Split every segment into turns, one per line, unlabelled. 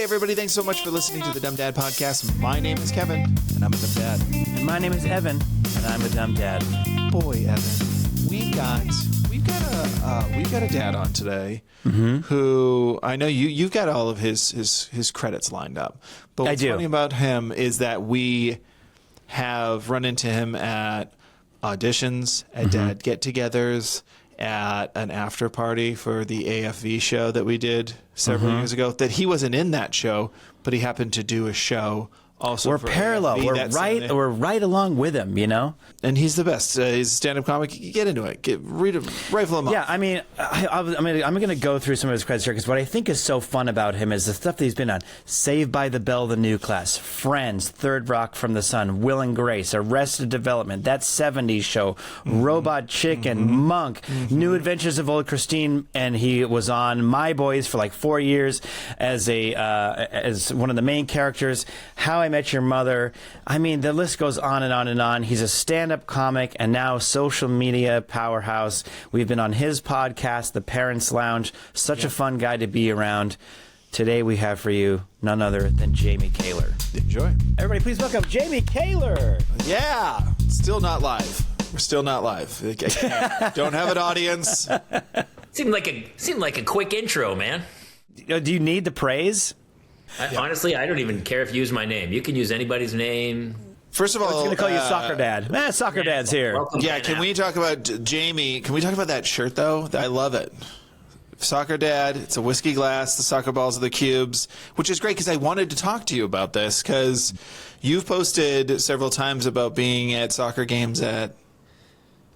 everybody. Thanks so much for listening to the Dumb Dad Podcast. My name is Kevin, and I'm a dumb dad.
And my name is Evan, and I'm a dumb dad.
Boy, Evan, we've got a dad on today who I know you've got all of his credits lined up. But what's funny about him is that we have run into him at auditions, at dad get-togethers, at an after party for the AFV show that we did several years ago. That he wasn't in that show, but he happened to do a show also.
We're
for
parallel.
AFV.
We're right along with him, you know?
And he's the best. He's a stand-up comic. Get into it. Read him, rifle him up.
Yeah, I mean, I'm going to go through some of his credits here because what I think is so fun about him is the stuff that he's been on. Saved by the Bell, The New Class, Friends, Third Rock from the Sun, Will and Grace, Arrested Development, That 70s Show, Robot Chicken, Monk, New Adventures of Old Christine, and he was on My Boys for like 4 years as one of the main characters. How I Met Your Mother. I mean, the list goes on and on and on. He's a stand-up comic and now social media powerhouse. We've been on his podcast, The Parents Lounge. Such a fun guy to be around. Today we have for you none other than Jamie Kaler.
Enjoy.
Everybody, please welcome Jamie Kaler.
Yeah. Still not live. We're still not live. I can't. Don't have an audience.
Seemed like a quick intro, man.
Do you need the praise?
Honestly, I don't even care if you use my name. You can use anybody's name.
First of all,
I was going to call you Soccer Dad. Soccer Dad's here.
Welcome,
yeah, can we talk about Jamie? Can we talk about that shirt, though? I love it. Soccer Dad. It's a whiskey glass. The soccer balls are the cubes, which is great because I wanted to talk to you about this because you've posted several times about being at soccer games at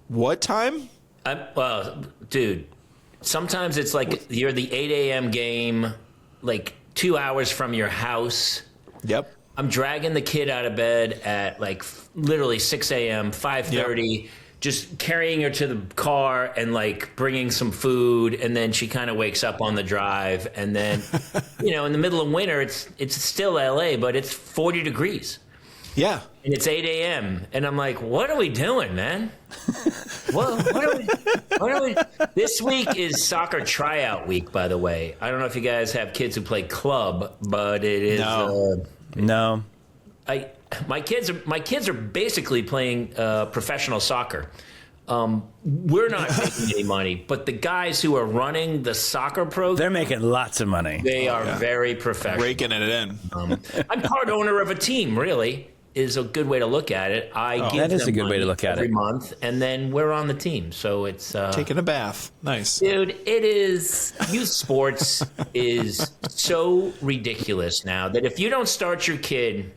what time?
Well, dude, sometimes it's like you're the 8 a.m. game, like 2 hours from your house.
Yep.
I'm dragging the kid out of bed at like literally 6 a.m., 5:30, just carrying her to the car and like bringing some food. And then she kind of wakes up on the drive. And then, in the middle of winter, it's still LA, but it's 40 degrees.
Yeah.
And it's 8 a.m. And I'm like, what are we doing, man? What are we? This week is soccer tryout week, by the way. I don't know if you guys have kids who play club, but it is.
No.
My kids are basically playing professional soccer. We're not making any money, but the guys who are running the soccer program,
they're making lots of money.
They are very professional.
Raking it in.
I'm part owner of a team, really. Is a good way to look at it.
That is a good way to look at it.
Every month, and then we're on the team. So it's
taking a bath. Nice,
dude. It is. Youth sports is so ridiculous now that if you don't start your kid,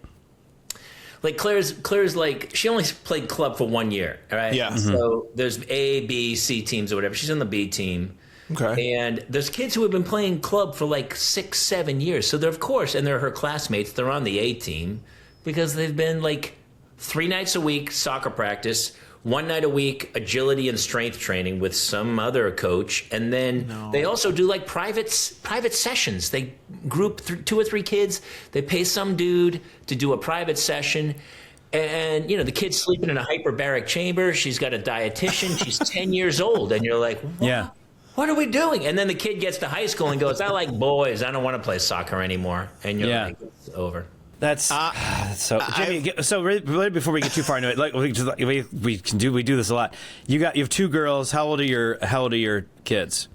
like Claire's like she only played club for 1 year, right?
Yeah.
So there's A, B, C teams or whatever. She's on the B team.
Okay.
And there's kids who have been playing club for like 6, 7 years. So they're and they're her classmates. They're on the A team. Because they've been like 3 nights a week soccer practice, 1 night a week agility and strength training with some other coach, and then they also do like private sessions. They group 2 or 3 kids. They pay some dude to do a private session, and the kid's sleeping in a hyperbaric chamber. She's got a dietitian. She's 10 years old, and you're like, what?
Yeah.
What are we doing? And then the kid gets to high school and goes, I like boys. I don't want to play soccer anymore. And you're like, it's over.
That's so, Jimmy. So really before we get too far into it, like we do this a lot. You have 2 girls. How old are your kids?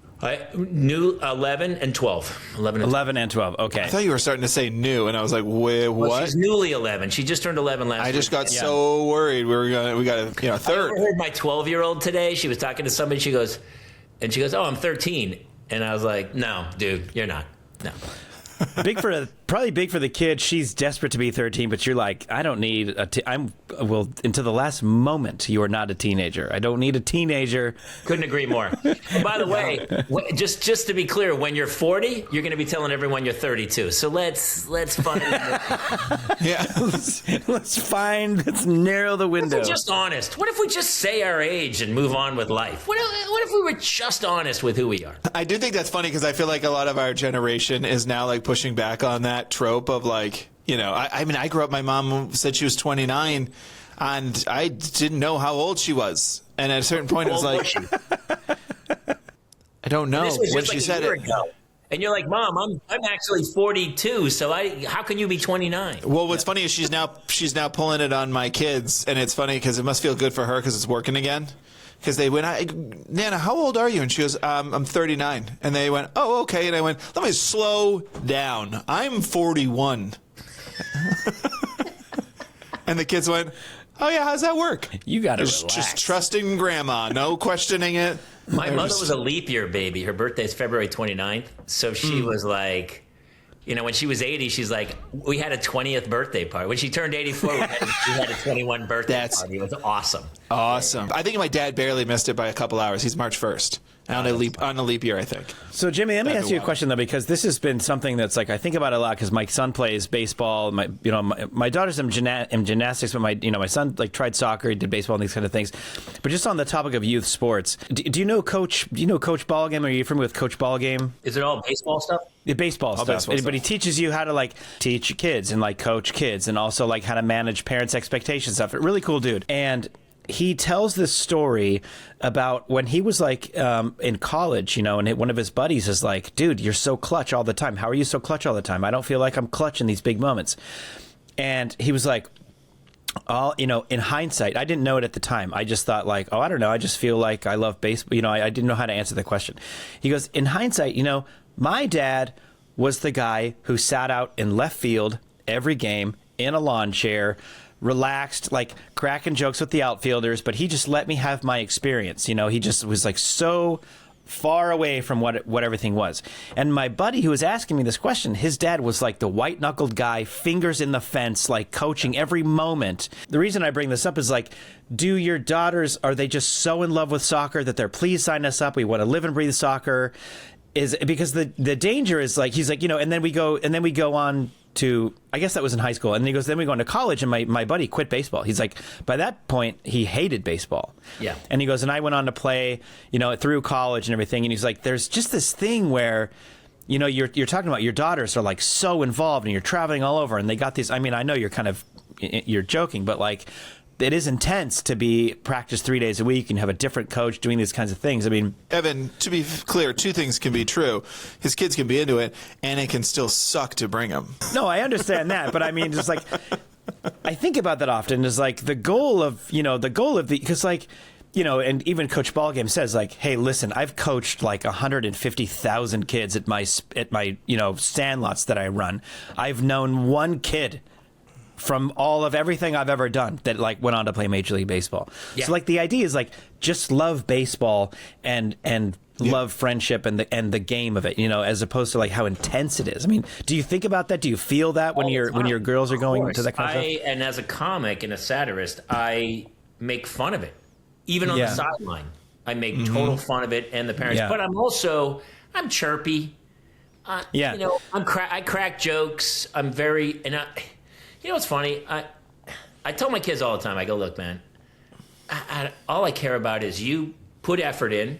New 11 and 12.
11 and 12. Okay.
I thought you were starting to say new, and I was like, wait, what?
Well, she's newly 11. She just turned 11 last week.
I just got so worried. We got a third.
I heard my 12-year-old today. She was talking to somebody. She goes, oh, I'm 13. And I was like, no, dude, you're not. No.
Probably big for the kid. She's desperate to be 13, but you're like, I don't need until the last moment, you are not a teenager. I don't need a teenager.
Couldn't agree more. By the way, just to be clear, when you're 40, you're going to be telling everyone you're 32. So let's find
let's narrow the window.
What if we're just honest? What if we just say our age and move on with life? What if we were just honest with who we are?
I do think that's funny because I feel like a lot of our generation is now like pushing back on that trope of like, I mean, I grew up, my mom said she was 29 and I didn't know how old she was. And at a certain point, it was like, I don't know when she said it.
And you're like, Mom, I'm actually 42, so how can you be 29?
Well, what's funny is she's now pulling it on my kids, and it's funny because it must feel good for her because it's working again. Because they went, Nana, how old are you? And she goes, I'm 39. And they went, oh, okay. And I went, let me slow down. I'm 41. And the kids went, oh yeah, how's that work?
You got to relax.
Just trusting grandma, no questioning it.
My mother was a leap year baby. Her birthday is February 29th. So she was like, when she was 80, she's like, we had a 20th birthday party. When she turned 84, we had a 21 birthday party. It was awesome.
Awesome. I think my dad barely missed it by a couple hours. He's March 1st. On a leap year, I think.
So, Jimmy, let me ask you a question, though, because this has been something that's like I think about a lot because my son plays baseball. My daughter's in gymnastics, but my son tried soccer, he did baseball and these kind of things. But just on the topic of youth sports, do you know Coach Ballgame? Are you familiar with Coach Ballgame?
Is it all baseball stuff?
The baseball stuff. But he teaches you how to teach kids and coach kids and also how to manage parents' expectations stuff. Really cool dude. And he tells this story about when he was in college, and one of his buddies is like, dude, you're so clutch all the time. How are you so clutch all the time? I don't feel like I'm clutch in these big moments. And he was like, in hindsight, I didn't know it at the time. I just thought I don't know. I just feel like I love baseball. I didn't know how to answer the question. He goes, in hindsight, my dad was the guy who sat out in left field every game in a lawn chair, relaxed, cracking jokes with the outfielders, but he just let me have my experience. He just was so far away from what everything was. And my buddy who was asking me this question, his dad was the white-knuckled guy, fingers in the fence, coaching every moment. The reason I bring this up is do your daughters, are they just so in love with soccer that they're, please sign us up, we want to live and breathe soccer? Is because the danger is he's and then we go on to, I guess that was in high school. And he goes, then we go into college, and my buddy quit baseball. He's like, by that point, he hated baseball.
Yeah.
And he goes, and I went on to play, through college and everything. And he's like, there's just this thing where, you're talking about your daughters are so involved and you're traveling all over and they got these, I know you're joking, but it is intense to be practice 3 days a week and have a different coach doing these kinds of things.
Evan, to be clear, two things can be true. His kids can be into it, and it can still suck to bring them.
No, I understand that, but just I think about that often is the goal of because and even Coach Ballgame says hey, listen, I've coached 150,000 kids at my sandlots that I run. I've known one kid from all of everything I've ever done that went on to play Major League Baseball. Yeah. So the idea is just love baseball and love friendship and the game of it, as opposed to how intense it is. Do you think about that? Do you feel that when your girls are going to that kind of stuff?
And as a comic and a satirist, I make fun of it. Even on the sideline, I make total fun of it and the parents. Yeah. But I'm chirpy. I crack jokes. I'm very what's funny? I tell my kids all the time, I go, look, man, all I care about is you put effort in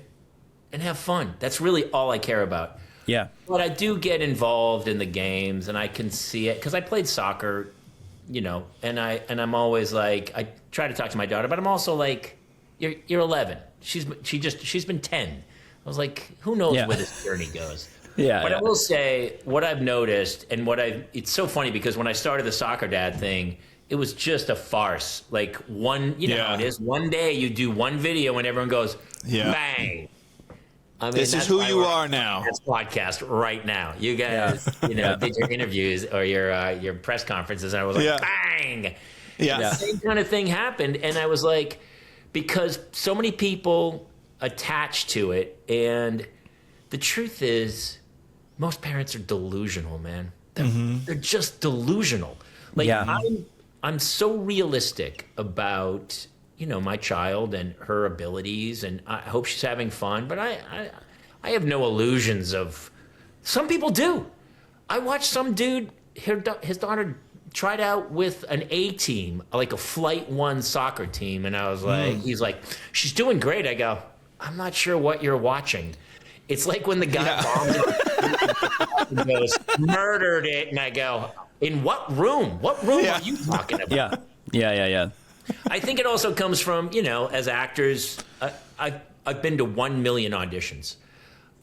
and have fun. That's really all I care about.
Yeah.
But I do get involved in the games, and I can see it because I played soccer, and I'm always I try to talk to my daughter, but I'm also you're 11. She's been 10. I was like, who knows where this journey goes?
Yeah.
But I will say what I've noticed, and it's so funny because when I started the soccer dad thing, it was just a farce. Know how it is. One day you do one video and everyone goes, bang.
This is who you are now.
This podcast right now. You guys, did your interviews or your press conferences, and I was bang.
Yeah.
The same kind of thing happened, and I was because so many people attach to it, and the truth is, most parents are delusional, man. They're just delusional. I'm so realistic about my child and her abilities, and I hope she's having fun. But I have no illusions of. Some people do. I watched some dude. His daughter tried out with an A team, a Flight 1 soccer team, and I was he's like, she's doing great. I go, I'm not sure what you're watching. It's like when the guy bombed it and goes, murdered it, and I go, in what room? What room are you talking about?
Yeah.
I think it also comes from, as actors, I've been to 1 million auditions.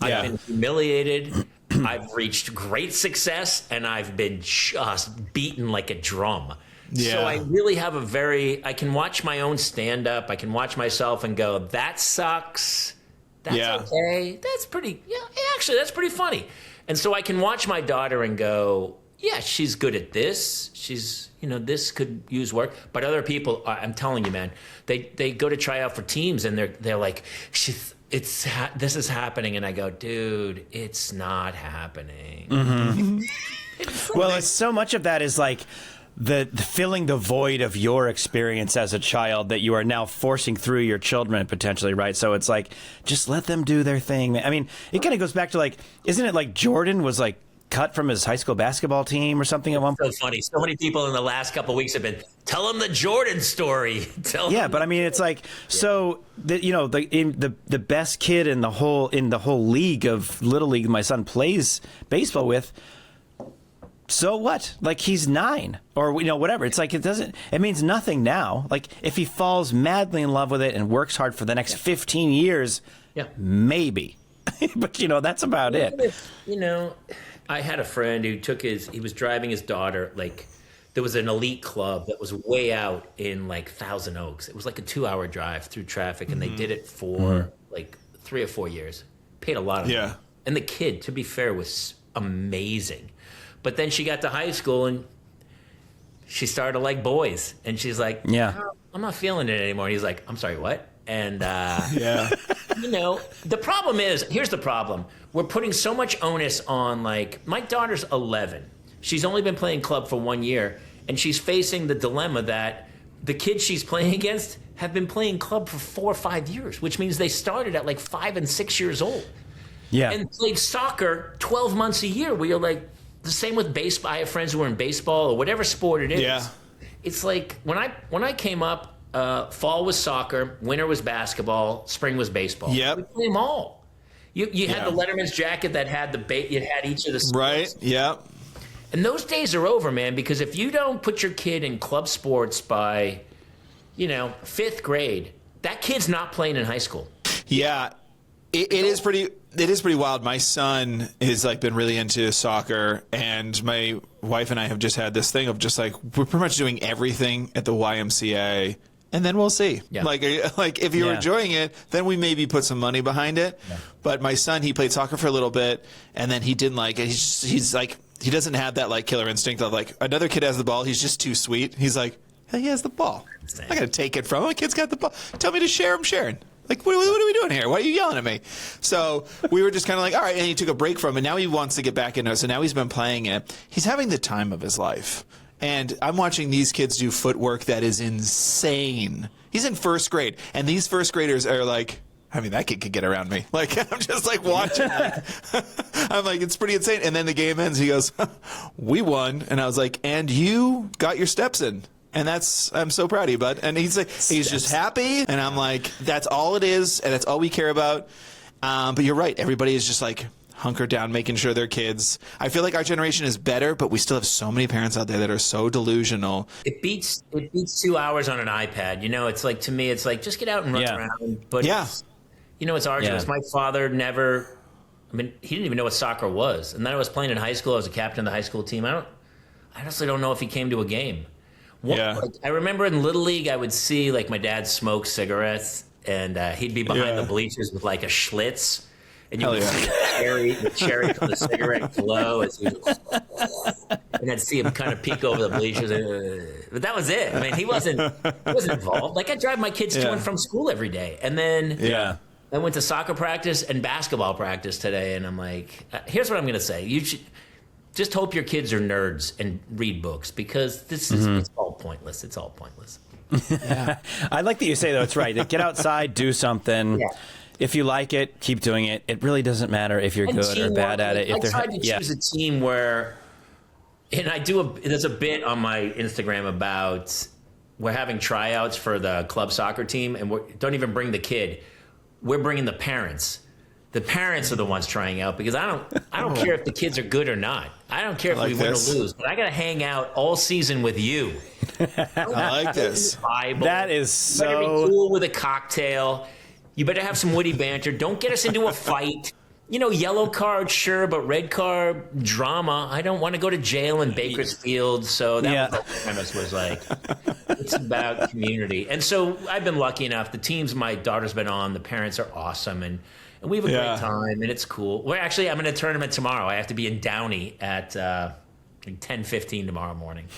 I've been humiliated. I've reached great success, and I've been just beaten like a drum.
Yeah.
So I really have I can watch my own stand-up. I can watch myself and go, that sucks. That's okay. That's pretty, actually, that's pretty funny. And so I can watch my daughter and go, yeah, she's good at this. She's, this could use work. But other people, I'm telling you, man, they go to try out for teams, and they're like, this is happening. And I go, dude, it's not happening.
Mm-hmm. Well, it's so much of that is like the filling the void of your experience as a child that you are now forcing through your children potentially, right? So it's like, just let them do their thing. I mean, it kind of goes back to like, isn't it like Jordan was like cut from his high school basketball team or something at one point?
So funny. So many people in the last couple of weeks have been, tell them the Jordan story.
But I mean, it's like, so the best kid in the whole league of Little League my son plays baseball with, so what? Like, he's 9 or, whatever. It's like, it means nothing now. Like, if he falls madly in love with it and works hard for the next 15 years, maybe. But, that's about it.
I had a friend who he was driving his daughter, like, there was an elite club that was way out in, like, Thousand Oaks. It was like a 2-hour drive through traffic, and they did it for, like, 3 or 4 years. Paid a lot of money. And the kid, to be fair, was amazing. But then she got to high school and she started to like boys. And she's like, I'm not feeling it anymore. And he's like, I'm sorry, what? And, the problem is, here's the problem. We're putting so much onus on, like, my daughter's 11. She's only been playing club for 1 year. And she's facing the dilemma that the kids she's playing against have been playing club for 4 or 5 years, which means they started at like 5 and 6 years old. Yeah. And played soccer 12 months a year, where you're like, the same with baseball. I have friends who are in baseball or whatever sport it is. Yeah. It's like when I came up, fall was soccer, winter was basketball, spring was baseball. Yeah, we play them all. You had the Letterman's jacket that had you had each of the sports.
Right. Yeah.
And those days are over, man. Because if you don't put your kid in club sports by, 5th grade, that kid's not playing in high school.
Yeah, it is pretty. It is pretty wild. My son has been really into soccer, and my wife and I have just had this thing of just like, we're pretty much doing everything at the YMCA, and then we'll see. Yeah. Like if you're enjoying it, then we maybe put some money behind it. Yeah. But my son, he played soccer for a little bit, and then he didn't like it. He's like, he doesn't have that like killer instinct of like, another kid has the ball, he's just too sweet. He's like, hey, he has the ball. I got to take it from him. My kid's got the ball. Tell me to share, I'm sharing. Like, what are we doing here? Why are you yelling at me? So we were just kind of like, all right. And he took a break from it. Now he wants to get back into it. So now he's been playing it. He's having the time of his life. And I'm watching these kids do footwork that is insane. He's in 1st grade. And these 1st graders are like, I mean, that kid could get around me. Like, I'm just like watching it. I'm like, it's pretty insane. And then the game ends. He goes, we won. And I was like, and you got your steps in. And I'm so proud of you, bud. And he's like, he's just happy. And I'm like, that's all it is. And that's all we care about. But you're right. Everybody is just like hunkered down, making sure their kids. I feel like our generation is better, but we still have so many parents out there that are so delusional.
It beats 2 hours on an iPad. It's like, to me, it's like, just get out and run around. But it's arduous. My father never, he didn't even know what soccer was. And then I was playing in high school. I was a captain of the high school team. I honestly don't know if he came to a game. I remember in Little League, I would see like my dad smoke cigarettes, and he'd be behind the bleachers with like a Schlitz, and you would see the cherry from the cigarette glow as he and I'd see him kind of peek over the bleachers. But that was it. He wasn't involved. Like, I drive my kids to and from school every day, and then I went to soccer practice and basketball practice today, and I'm like, here's what I'm going to say: you should. Just hope your kids are nerds and read books, because this is it's all pointless. It's all pointless.
I like that you say, though, it's right. Get outside, do something. Yeah. If you like it, keep doing it. It really doesn't matter if you're good or bad at it.
I tried to choose a team where, and there's a bit on my Instagram about we're having tryouts for the club soccer team, and don't even bring the kid. We're bringing the parents. The parents are the ones trying out, because I don't care if the kids are good or not. I don't care if we win or lose, but I got to hang out all season with you.
I like this.
That is so.
You better be cool with a cocktail. You better have some witty banter. Don't get us into a fight. Yellow card, sure, but red card, drama. I don't want to go to jail in Bakersfield. So that was the premise, was like, it's about community. And so I've been lucky enough. The teams my daughter's been on, the parents are awesome. And we have a great time, and it's cool. Well, actually, I'm in a tournament tomorrow. I have to be in Downey at 10:15 tomorrow morning.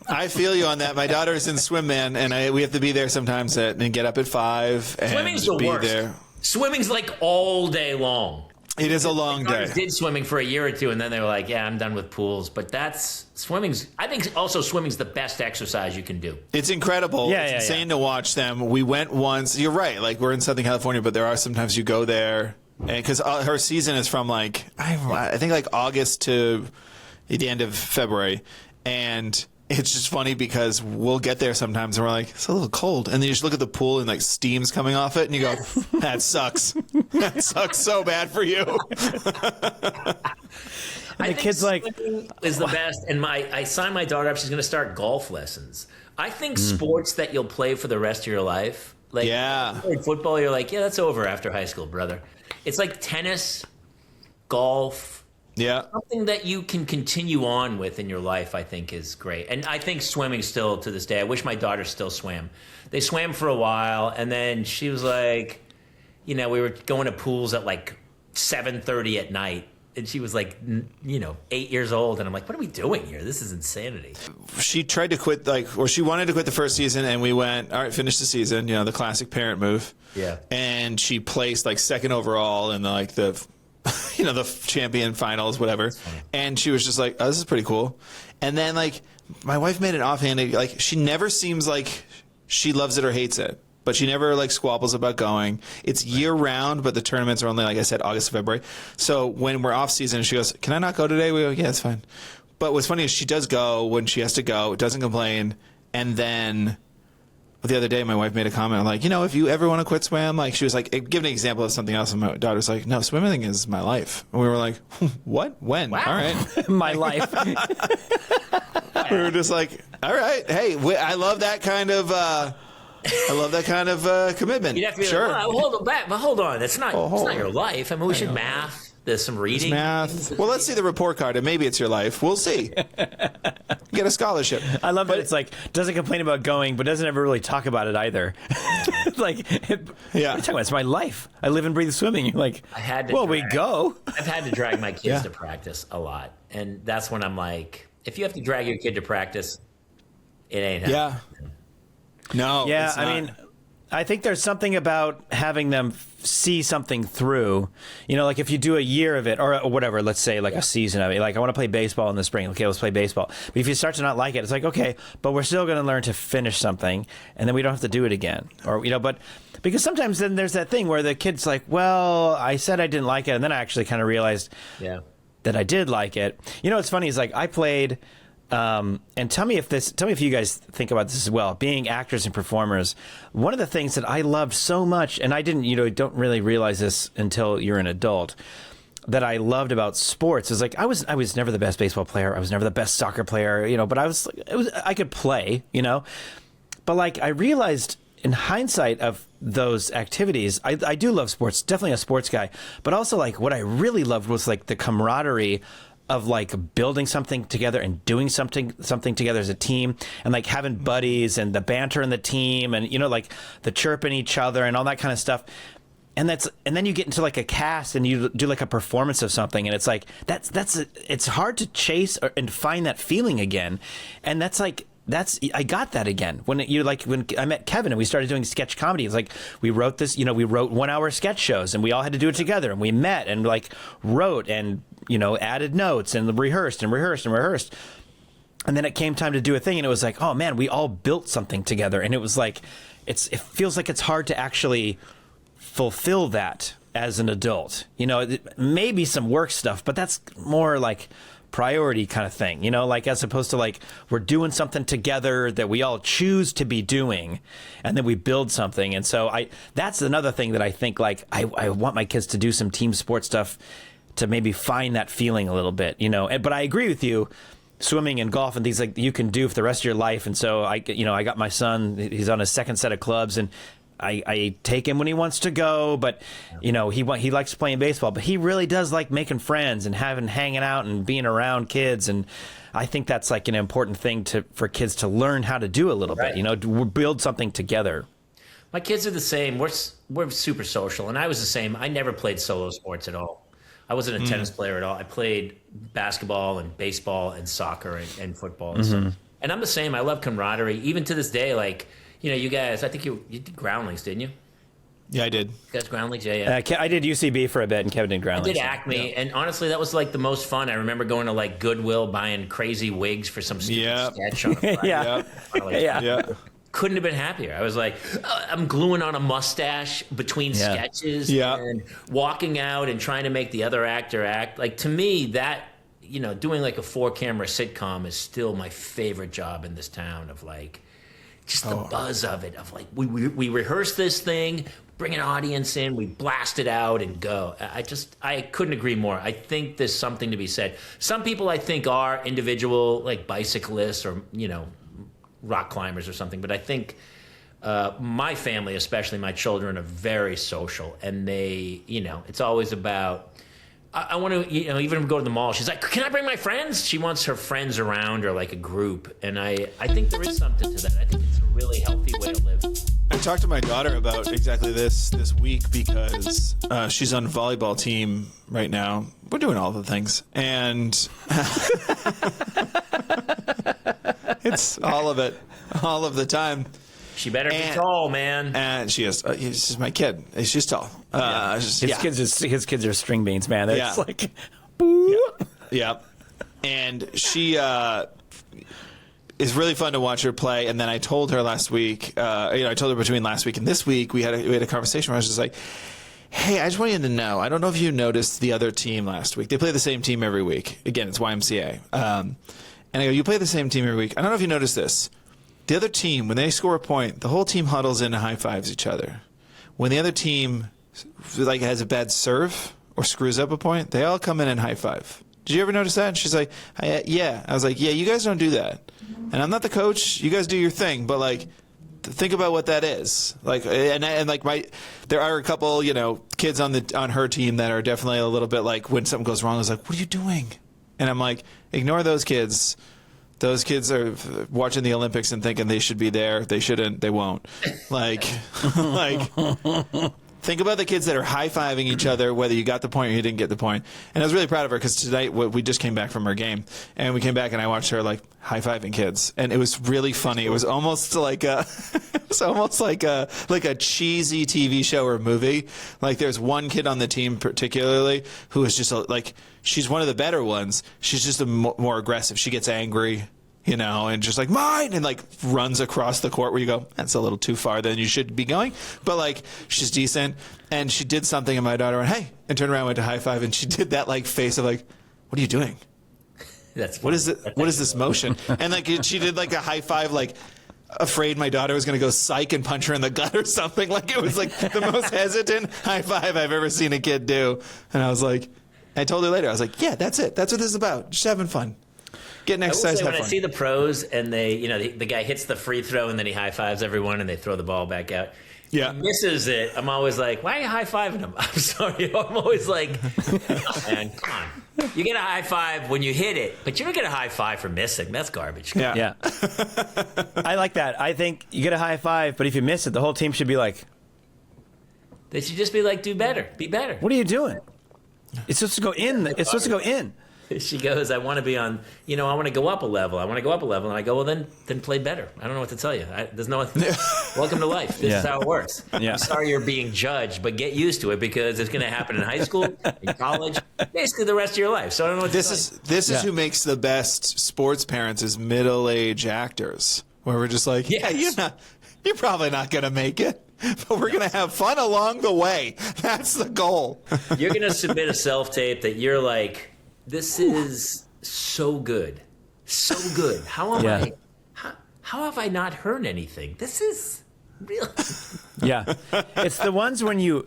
I feel you on that. My daughter's in swim, man, and we have to be there sometimes and get up at 5 and
Swimming's the
be
worst.
there.
Swimming's like all day long.
It is a long day.
I did swimming for a year or two, and then they were like, "Yeah, I'm done with pools." But swimming's. I think also swimming's the best exercise you can do.
It's incredible. It's insane to watch them. We went once. You're right. Like, we're in Southern California, but there are sometimes you go there, and because her season is from I think like August to the end of February, and it's just funny because we'll get there sometimes and we're like, it's a little cold. And then you just look at the pool and like steam's coming off it and you go, that sucks. That sucks so bad for you.
I think
kid's like,
is the best. And I signed my daughter up. She's going to start golf lessons. I think sports that you'll play for the rest of your life, like football, you're like, that's over after high school, brother. It's like tennis, golf.
Yeah.
Something that you can continue on with in your life, I think, is great. And I think swimming still to this day. I wish my daughter still swam. They swam for a while, and then she was like, we were going to pools at like 7:30 at night. And she was like, 8 years old. And I'm like, what are we doing here? This is insanity.
She tried to quit, she wanted to quit the first season. And we went, all right, finish the season. The classic parent move. Yeah. And she placed like second overall in the champion finals, whatever. And she was just like, oh, this is pretty cool. And then my wife made an offhanded, she never seems like she loves it or hates it. But she never squabbles about going. It's year round, but the tournaments are only, like I said, August, February. So when we're off season, she goes, can I not go today? We go, yeah, it's fine. But what's funny is she does go when she has to go, doesn't complain. And then the other day, my wife made a comment like, if you ever want to quit swim, she was like, give an example of something else. And my daughter's like, no, swimming is my life. And we were like, what? When?
Wow.
All right.
My life.
We were just like, all right. Hey, I love that kind of... commitment.
You'd have to be
sure.
like, hold on. It's not your life. I mean, we should math. There's some reading.
Math. Well, let's see the report card, and maybe it's your life. We'll see. Get a scholarship.
I love that it's doesn't complain about going, but doesn't ever really talk about it either. What are you talking about? It's my life. I live and breathe swimming. You're like, we go.
I've had to drag my kids to practice a lot. And that's when I'm like, if you have to drag your kid to practice, it ain't happening.
Yeah. No.
Yeah, I mean, I think there's something about having them see something through. If you do a year of it or whatever, let's say a season of it. I want to play baseball in the spring. Okay, let's play baseball. But if you start to not like it, it's like, okay, but we're still going to learn to finish something, and then we don't have to do it again. Or but because sometimes then there's that thing where the kid's like, well, I said I didn't like it, and then I actually kind of realized that I did like it. What's funny is I played. And tell me if you guys think about this as well. Being actors and performers, one of the things that I loved so much, and I didn't, don't really realize this until you're an adult, that I loved about sports is I was never the best baseball player. I was never the best soccer player, but I could play, but I realized in hindsight of those activities, I do love sports, definitely a sports guy, but also what I really loved was the camaraderie of building something together and doing something together as a team, and having buddies and the banter in the team, and the chirping each other and all that kind of stuff. And then you get into a cast and you do a performance of something, and it's it's hard to chase and find that feeling again. And I got that again when when I met Kevin and we started doing sketch comedy. It's we wrote this, we wrote 1 hour sketch shows and we all had to do it together, and we met and wrote and added notes and rehearsed. And then it came time to do a thing, and it was oh man, we all built something together, and it was it feels like it's hard to actually fulfill that as an adult. Maybe some work stuff, but that's more priority kind of thing, as opposed to we're doing something together that we all choose to be doing, and then we build something. And so that's another thing that I think I want my kids to do some team sports stuff to maybe find that feeling a little bit, but I agree with you, swimming and golf and things you can do for the rest of your life. And so I got my son, he's on his second set of clubs, and I take him when he wants to go, but he likes playing baseball, but he really does like making friends and hanging out and being around kids. And I think that's like an important thing for kids to learn how to do a little bit, to build something together.
My kids are the same. We're super social, and I was the same. I never played solo sports at all. I wasn't a tennis player at all. I played basketball and baseball and soccer and football and stuff. And I'm the same. I love camaraderie. Even to this day, like, you guys, I think you did groundlings, didn't you?
Yeah, I did.
You guys groundlings? Yeah.
I did UCB for a bit, and Kevin did groundlings.
I did Acme, and honestly, that was like the most fun. I remember going to like Goodwill, buying crazy wigs for some stupid sketch on a Friday.
Yeah.
Couldn't have been happier. I was like, I'm gluing on a mustache between sketches and walking out and trying to make the other actor act. Like, to me, that, doing like a 4-camera sitcom is still my favorite job in this town, of like, just the buzz of it, of like, we rehearse this thing, bring an audience in, we blast it out and go. I couldn't agree more. I think there's something to be said. Some people, I think, are individual, like bicyclists or, rock climbers or something, but I think my family, especially my children, are very social, and they, it's always about, I want to, even go to the mall. She's like, can I bring my friends? She wants her friends around her, like a group, and I think there is something to that. I think it's a really healthy way to live.
I talked to my daughter about exactly this week because she's on the volleyball team right now. We're doing all the things, and it's all of it, all of the time.
She better be tall, man.
And she is. She's my kid. She's tall.
His kids are string beans, man. They're just like,
boo. Yeah. And she is really fun to watch her play. And then I told her last week. I told her between last week and this week we had a conversation where I was just like, hey, I just want you to know. I don't know if you noticed the other team last week. They play the same team every week. Again, it's YMCA. And I go, you play the same team every week. I don't know if you noticed this. The other team, when they score a point, the whole team huddles in and high fives each other. When the other team has a bad serve or screws up a point, they all come in and high five. Did you ever notice that? And she's like, yeah. I was like, yeah, you guys don't do that. And I'm not the coach. You guys do your thing, but like, think about what that is. Like, there are a couple, kids on her team that are definitely a little bit like, when something goes wrong, I was like, what are you doing? And I'm like, ignore those kids. Those kids are watching the Olympics and thinking they should be there. They shouldn't. They won't. Like, think about the kids that are high-fiving each other, whether you got the point or you didn't get the point. And I was really proud of her because tonight we just came back from our game, and we came back and I watched her like high-fiving kids, and it was really funny. It was almost like a cheesy TV show or movie. Like, there's one kid on the team particularly who is just she's one of the better ones. She's just more aggressive. She gets angry, and just like, mine, and like runs across the court where you go, that's a little too far than you should be going. But like, she's decent. And she did something and my daughter went, hey, and turned around and went to high five. And she did that like face of like, what are you doing? What is it? What is this motion? And like, she did like a high five, like afraid my daughter was going to go psych and punch her in the gut or something. Like, it was like the most hesitant high five I've ever seen a kid do. And I was like, I told her later, I was like, yeah, that's it. That's what this is about. Just having fun. Getting exercise, have fun.
When I see the pros and they, the guy hits the free throw and then he high fives everyone and they throw the ball back out.
Yeah.
He misses it. I'm always like, why are you high fiving him? I'm sorry. I'm always like, oh, man, come on. You get a high five when you hit it, but you don't get a high five for missing. That's garbage.
Yeah. I like that. I think you get a high five, but if you miss it, the whole team should be like,
they should just be like, do better. Be better.
What are you doing? It's supposed to go in. It's supposed to go in.
She goes, I want to be on, I want to go up a level. I want to go up a level. And I go, well, then play better. I don't know what to tell you. There's no, welcome to life. This is how it works. Yeah. I'm sorry you're being judged, but get used to it because it's going to happen in high school, in college, basically the rest of your life. So I don't know what to tell you.
This is who makes the best sports parents is middle-aged actors, where we're just like, you're probably not going to make it. But we're going to have fun along the way. That's the goal.
You're going to submit a self-tape that you're like, this is so good. So good. How have I not heard anything? This is really... Yeah.
It's the ones when you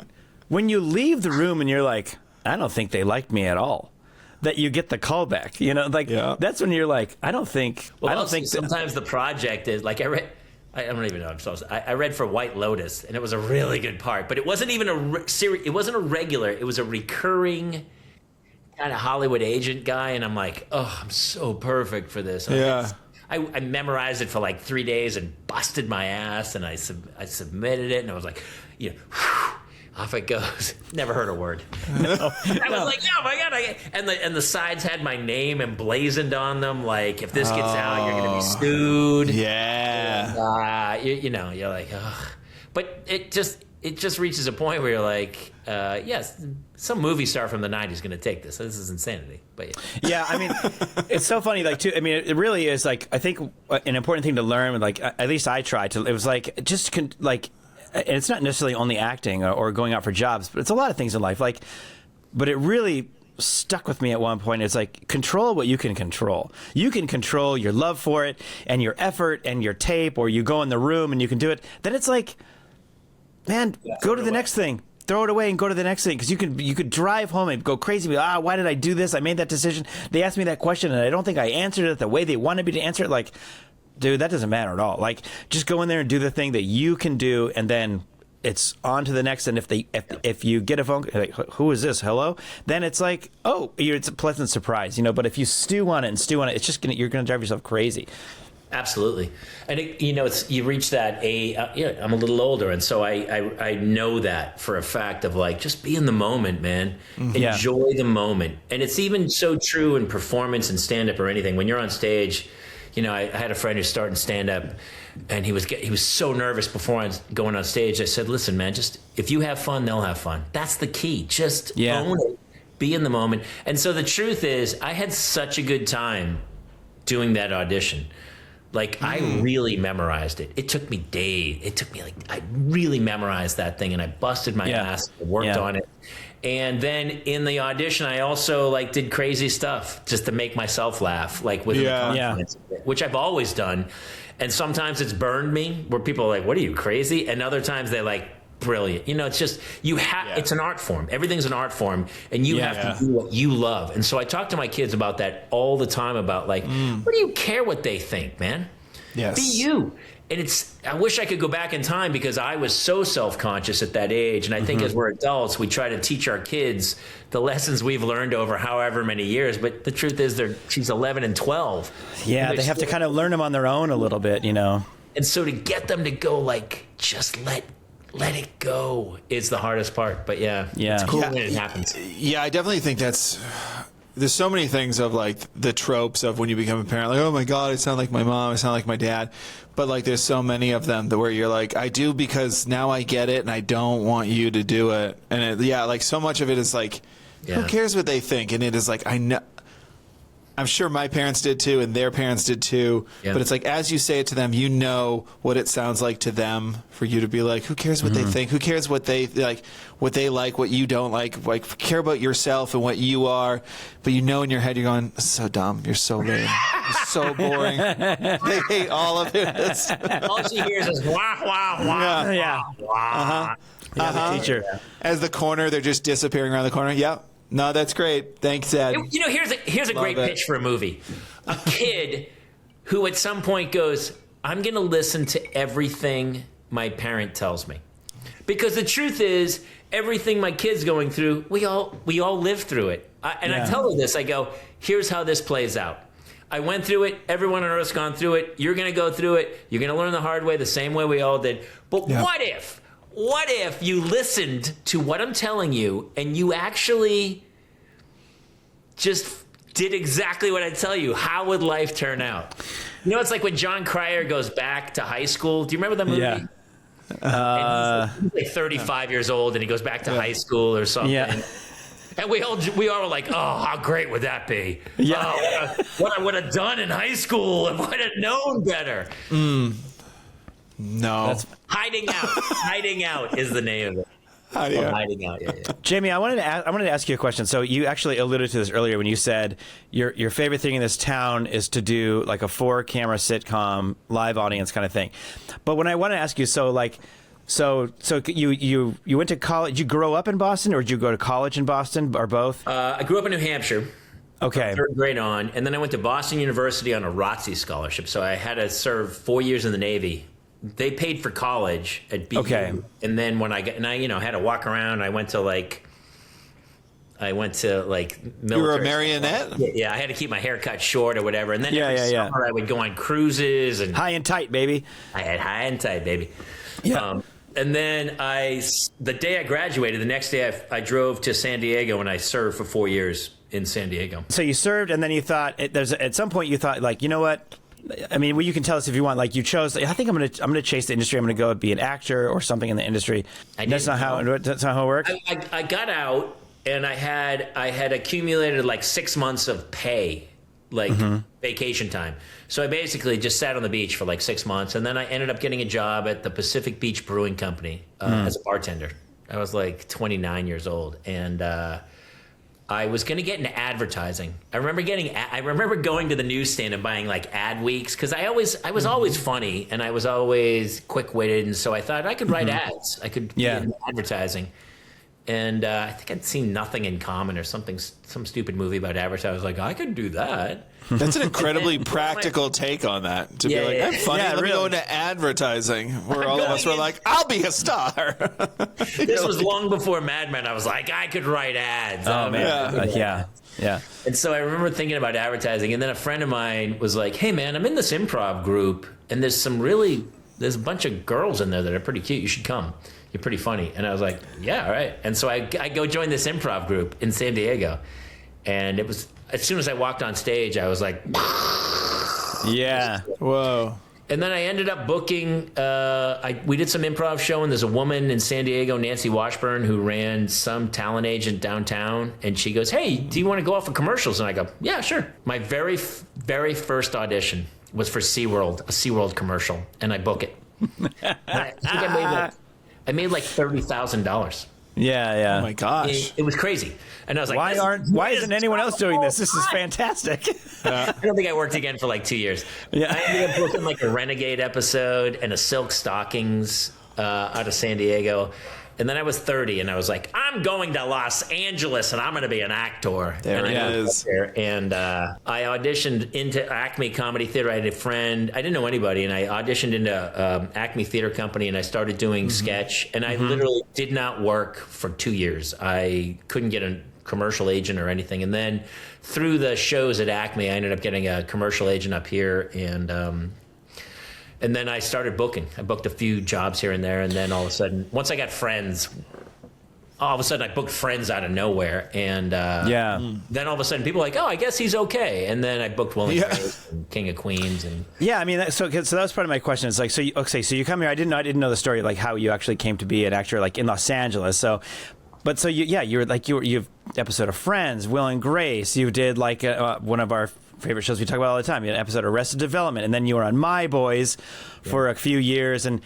leave the room and you're like, I don't think they liked me at all, that you get the callback. That's when you're like, I don't think...
Sometimes the project is, like, I don't even know. I read for White Lotus, and it was a really good part. But it wasn't even it wasn't a regular. It was a recurring kind of Hollywood agent guy, and I'm like, oh, I'm so perfect for this.
Yeah.
I memorized it for like 3 days and busted my ass, and I submitted it, and I was like, whew, off it goes. Never heard a word. No. I was like, oh my God. And the sides had my name emblazoned on them. Like, if this gets out, you're going to be sued.
Yeah.
And, you're like, ugh. But it just reaches a point where you're like, yes, some movie star from the 90s is going to take this. This is insanity. But
yeah, I mean, it's so funny. Like, too, I mean, it really is like, I think an important thing to learn. Like, at least I tried to. It was like and it's not necessarily only acting or going out for jobs, but it's a lot of things in life. Like, but it really stuck with me at one point. It's like, control what you can control. You can control your love for it and your effort and your tape, or you go in the room and you can do it. Then it's like, man, go to the next thing. Throw it away and go to the next thing, because you could drive home and go crazy. Why did I do this? I made that decision. They asked me that question and I don't think I answered it the way they wanted me to answer it. Like, dude, that doesn't matter at all. Like, just go in there and do the thing that you can do, and then it's on to the next. And if you get a phone, like, who is this? Hello? Then it's like, oh, it's a pleasant surprise, But if you stew on it, it's just you're gonna drive yourself crazy.
Absolutely. And you reach that age. I'm a little older, and so I know that for a fact of like, just be in the moment, man. Enjoy the moment. And it's even so true in performance and stand-up or anything. When you're on stage, I had a friend who's starting stand-up, and he was so nervous before going on stage. I said, listen, man, just if you have fun, they'll have fun. That's the key. Just own it. Be in the moment. And so the truth is, I had such a good time doing that audition. Like, I really memorized it. It took me days. I really memorized that thing, and I busted my ass. I worked on it. And then in the audition, I also did crazy stuff just to make myself laugh, with the confidence, which I've always done. And sometimes it's burned me, where people are like, what are you, crazy? And other times they're like, brilliant. It's just, it's an art form. Everything's an art form, and you have to do what you love. And so I talk to my kids about that all the time, about what do you care what they think, man?
Yes.
Be you. And I wish I could go back in time, because I was so self-conscious at that age. And I think as we're adults, we try to teach our kids the lessons we've learned over however many years. But the truth is, she's 11 and 12.
Yeah, they have to kind of learn them on their own a little bit, And
so to get them to go, just let it go is the hardest part. But it's cool when it happens.
Yeah, I definitely think there's so many things of the tropes of when you become a parent, oh my God, I sound like my mom, I sound like my dad. But there's so many of them where you're like, I do because now I get it and I don't want you to do it. And so much of it is who cares what they think? And it is I know. I'm sure my parents did too, and their parents did too. Yeah. But it's as you say it to them, what it sounds like to them, for you to be like, who cares what they think? Who cares what they like, what you don't like? Care about yourself and what you are. But in your head, you're going, so dumb. You're so lame. You're so boring. They hate all of it.
All she hears is wah, wah, wah.
Yeah.
Wah.
The teacher.
As the corner, they're just disappearing around the corner. Yeah. No, that's great. Thanks, Ed.
Here's a great pitch for a movie. A kid who at some point goes, I'm going to listen to everything my parent tells me. Because the truth is, everything my kid's going through, we all live through it. I tell her this. I go, here's how this plays out. I went through it. Everyone on Earth's gone through it. You're going to go through it. You're going to learn the hard way, the same way we all did. But what if you listened to what I'm telling you and you actually just did exactly what I tell you? How would life turn out? It's like when John Cryer goes back to high school. Do you remember that movie?
Yeah.
He's 35 years old, and he goes back to high school or something. Yeah. And we all were like, oh, how great would that be? Yeah. Oh, what I would have done in high school if I'd have known better.
No.
Hiding Out. Hiding Out is the name of it. Hiding Out. Yeah.
Jamie, I wanted to ask you a question. So you actually alluded to this earlier when you said your favorite thing in this town is to do a 4-camera sitcom, live audience kind of thing. But when I want to ask you, so you went to college. Did you grow up in Boston, or did you go to college in Boston, or both?
I grew up in New Hampshire.
Okay.
From 3rd grade on, and then I went to Boston University on a ROTC scholarship. So I had to serve 4 years in the Navy they paid for college at BU.
Okay.
And then when I had to walk around. I went to military.
You were a marionette?
Yeah, I had to keep my hair cut short or whatever. And then
summer
I would go on cruises and
high and tight, baby.
I had high and tight, baby.
Yeah.
And then the day I graduated, the next day I drove to San Diego and I served for 4 years in San Diego.
So you served, and then you thought at some point you thought, like, you know what? I mean, well, you can tell us if you want. Like, you chose. I think I'm gonna chase the industry. I'm gonna go be an actor or something in the industry. That's not how it works.
I got out and I had accumulated like 6 months of pay, like vacation time. So I basically just sat on the beach for like 6 months, and then I ended up getting a job at the Pacific Beach Brewing Company as a bartender. I was like 29 years old, and I was going to get into advertising. I remember going to the newsstand and buying like ad weeks, because I was always funny and I was always quick-witted, and so I thought I could write ads. I could get into advertising. And I think I'd seen Nothing in Common or some stupid movie about advertising. I was like, I could do that.
That's an incredibly practical take on that. To be like, I'm funny, let me go into advertising. Where all of us were like, I'll be a star.
This was long before Mad Men. I was like, I could write ads.
Oh, man. Yeah.
And so I remember thinking about advertising. And then a friend of mine was like, hey, man, I'm in this improv group. And there's a bunch of girls in there that are pretty cute. You should come. You're pretty funny. And I was like, yeah, all right. And so I go join this improv group in San Diego. And it was, as soon as I walked on stage, I was like,
yeah.
Whoa.
And then I ended up booking, we did some improv show, and there's a woman in San Diego, Nancy Washburn, who ran some talent agent downtown. And she goes, hey, do you want to go out for commercials? And I go, yeah, sure. My very, very first audition was for SeaWorld, a SeaWorld commercial. And I book it. I think I made like $30,000.
Yeah.
Oh my gosh.
It was crazy. And I was like,
why isn't anyone else doing this? This is fantastic.
I don't think I worked again for like 2 years.
Yeah.
I ended up booking like a Renegade episode and a Silk Stockings out of San Diego. And then I was 30 and I was like, I'm going to Los Angeles and I'm going to be an actor.
There it is.
And I auditioned into Acme Comedy Theater. I had a friend. I didn't know anybody. And I auditioned into Acme Theater Company and I started doing sketch. And I literally did not work for 2 years. I couldn't get a commercial agent or anything. And then through the shows at Acme, I ended up getting a commercial agent up here. And then I started booking. I booked a few jobs here and there, and then all of a sudden, once I got Friends, all of a sudden I booked Friends out of nowhere, and then all of a sudden people were like, oh, I guess he's okay, and then I booked Will and Grace and King of Queens, and
I mean, so that was part of my question. It's like, so you come here. I didn't know the story, like how you actually came to be an actor, like in Los Angeles. So. But so you've episode of Friends, Will and Grace. You did like one of our favorite shows we talk about all the time. You had an episode of Arrested Development, and then you were on My Boys for a few years, and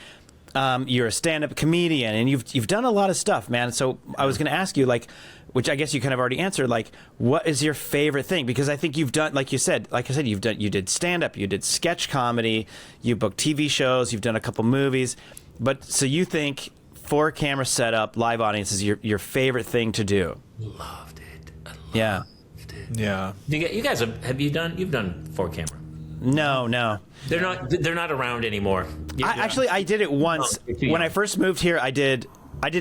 you're a stand-up comedian, and you've done a lot of stuff, man. So I was going to ask you, like, which I guess you kind of already answered, like, what is your favorite thing? Because I think you've done, like I said, you did stand-up, you did sketch comedy, you booked TV shows, you've done a couple movies, but so you think 4-camera setup, live audience is your favorite thing to do?
loved it.
Yeah.
Yeah.
You guys you've done 4-camera?
No.
They're not around anymore.
I did it once when I first moved here. I didn't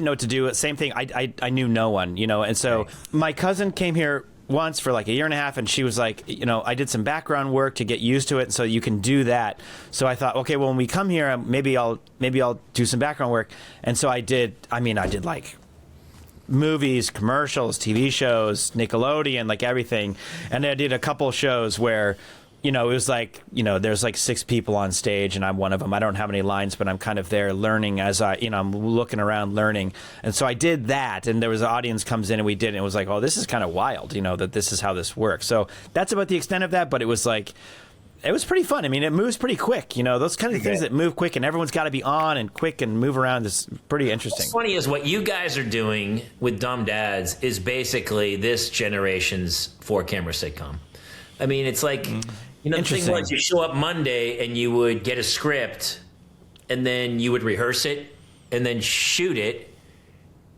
know what to do. Same thing. I knew no one, and so my cousin came here once for like a year and a half, and she was like, I did some background work to get used to it, so you can do that. So I thought, okay, well, when we come here, maybe I'll do some background work. And so I did like movies, commercials, TV shows, Nickelodeon, like everything. And I did a couple shows where, it was like, there's like 6 people on stage and I'm one of them. I don't have any lines, but I'm kind of there learning as I'm looking around learning. And so I did that, and there was an audience comes in and we did it. And it was like, oh, this is kind of wild, that this is how this works. So that's about the extent of that. But it was like, it was pretty fun. I mean, it moves pretty quick, those kind of things that move quick, and everyone's got to be on and quick and move around is pretty interesting.
What's funny is what you guys are doing with Dumb Dads is basically this generation's 4-camera sitcom. I mean, it's like, the thing was, you show up Monday and you would get a script and then you would rehearse it and then shoot it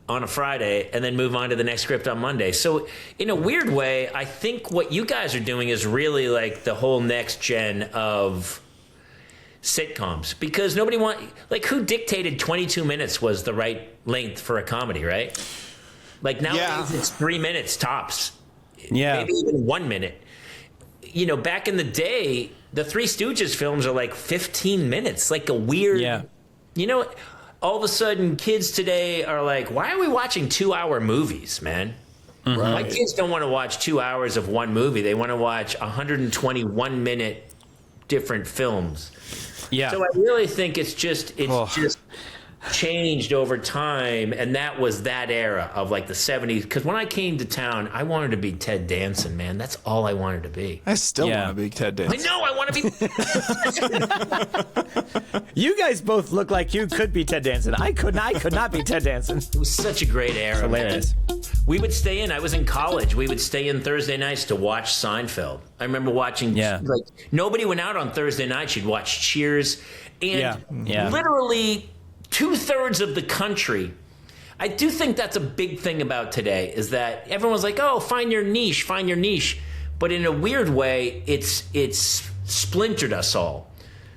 on a Friday and then move on to the next script on Monday. So in a weird way, I think what you guys are doing is really like the whole next gen of sitcoms because nobody like who dictated 22 minutes was the right length for a comedy, right? Like nowadays it's 3 minutes tops.
Yeah.
Maybe even 1 minute. You know, back in the day, the Three Stooges films are like 15 minutes, like a weird, you know, all of a sudden kids today are like, why are we watching 2-hour movies, man?
Right.
My kids don't want to watch 2 hours of one movie. They want to watch 121 minute different films.
Yeah.
So I really think it's just changed over time, and that was that era of like the 70s. Because when I came to town, I wanted to be Ted Danson, man. That's all I wanted to be.
I still want to be Ted Danson.
I know, I want
to be. You guys both look like you could be Ted Danson. I could not be Ted Danson.
It was such a great era.
Hilarious.
Man. We would stay in. I was in college. We would stay in Thursday nights to watch Seinfeld. I remember watching. Like nobody went out on Thursday nights. You'd watch Cheers, and literally 2/3 of the country. I do think that's a big thing about today is that everyone's like, "Oh, find your niche, find your niche," but in a weird way, it's splintered us all.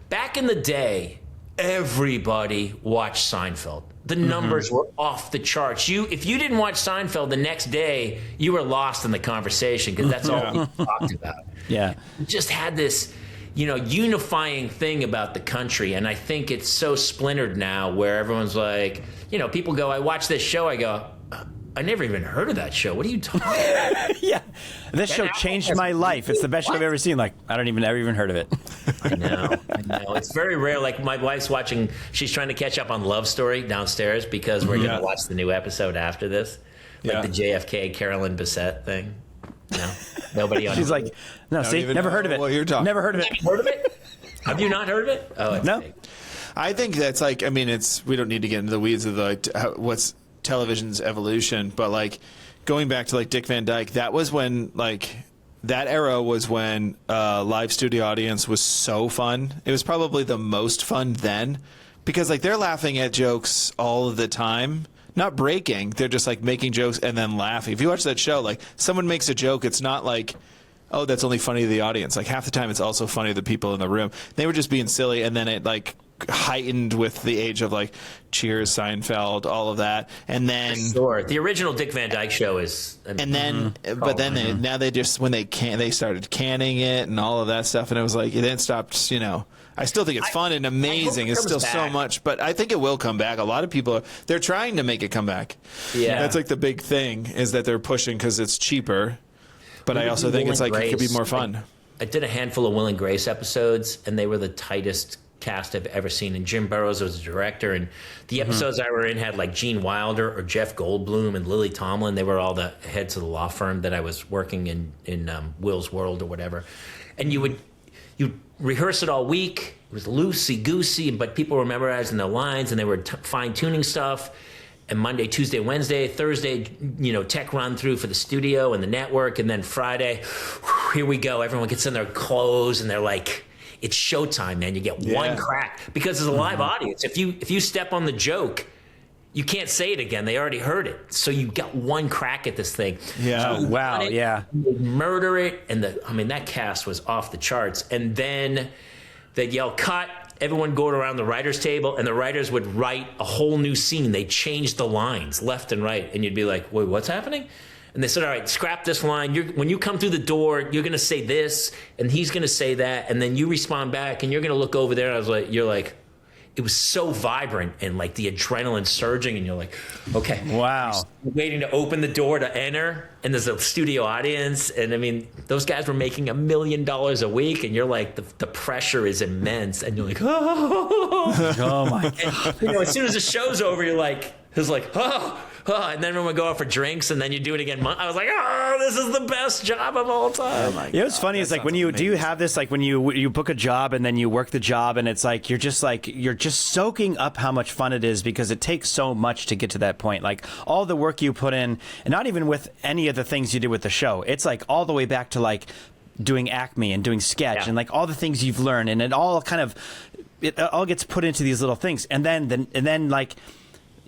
Back in the day, everybody watched Seinfeld. The numbers were off the charts. If you didn't watch Seinfeld the next day, you were lost in the conversation because that's all we talked about.
Yeah,
we just had this, unifying thing about the country, and I think it's so splintered now where everyone's like, people go, "I watch this show," I go, "I never even heard of that show. What are you talking about?"
Yeah, this show changed my life. It's the best show I've ever seen. Like, I don't never even heard of it.
I know. It's very rare. Like, my wife's watching, she's trying to catch up on Love Story downstairs because we're going to watch the new episode after this. Like the JFK Carolyn Bessette thing. No, nobody on
She's like, no, see, never heard of it.
What you're talking.
Never heard of it.
Heard of it? Have you not heard of it? Oh,
no.
Fake.
I think that's like, we don't need to get into the weeds of what's television's evolution, but like going back to like Dick Van Dyke, that was when that era was when live studio audience was so fun. It was probably the most fun then because like they're laughing at jokes all of the time. Not breaking, they're just like making jokes and then laughing. If you watch that show, like someone makes a joke, it's not like, oh, that's only funny to the audience. Like half the time it's also funny to the people in the room. They were just being silly, and then it like heightened with the age of like Cheers, Seinfeld, all of that. And then
sure. The original Dick Van Dyke show is
but then now they just when they started canning it and all of that stuff, and it was like it then stopped, I still think it's fun and amazing. It's still so much, but I think it will come back. A lot of people they're trying to make it come back.
Yeah,
that's like the big thing is that they're pushing because it's cheaper. But I also think it's like it could be more fun.
I did a handful of Will and Grace episodes, and they were the tightest cast I've ever seen. And Jim Burrows was the director, and the episodes I were in had like Gene Wilder or Jeff Goldblum and Lily Tomlin. They were all the heads of the law firm that I was working in Will's World or whatever. And you rehearse it all week. It was loosey-goosey, but people were memorizing the lines, and they were fine-tuning stuff. And Monday, Tuesday, Wednesday, Thursday, tech run through for the studio and the network. And then Friday, here we go. Everyone gets in their clothes, and they're like, it's showtime, man. You get one crack. Because it's a live audience. If you step on the joke, you can't say it again. They already heard it. So you got one crack at this thing.
Yeah.
So
wow. Yeah.
Murder it. And that cast was off the charts. And then they'd yell, cut. Everyone go around the writer's table, and the writers would write a whole new scene. They changed the lines left and right. And you'd be like, wait, what's happening? And they said, all right, scrap this line. When you come through the door, you're going to say this, and he's going to say that. And then you respond back, and you're going to look over there. And you're like, it was so vibrant and like the adrenaline surging, and you're like, okay.
Wow.
Waiting to open the door to enter, and there's a studio audience. And those guys were making $1 million a week, and you're like, the pressure is immense. And you're like, oh,
oh my God.
As soon as the show's over, you're like, it's like, oh. And then when we go out for drinks, and then you do it again. I was like, oh, this is the best job of all time.
You know what's funny is like when do you have this like when you book a job and then you work the job, and it's like you're just soaking up how much fun it is because it takes so much to get to that point. Like all the work you put in, and not even with any of the things you did with the show. It's like all the way back to like doing Acme and doing sketch and like all the things you've learned, and it all gets put into these little things, and then like.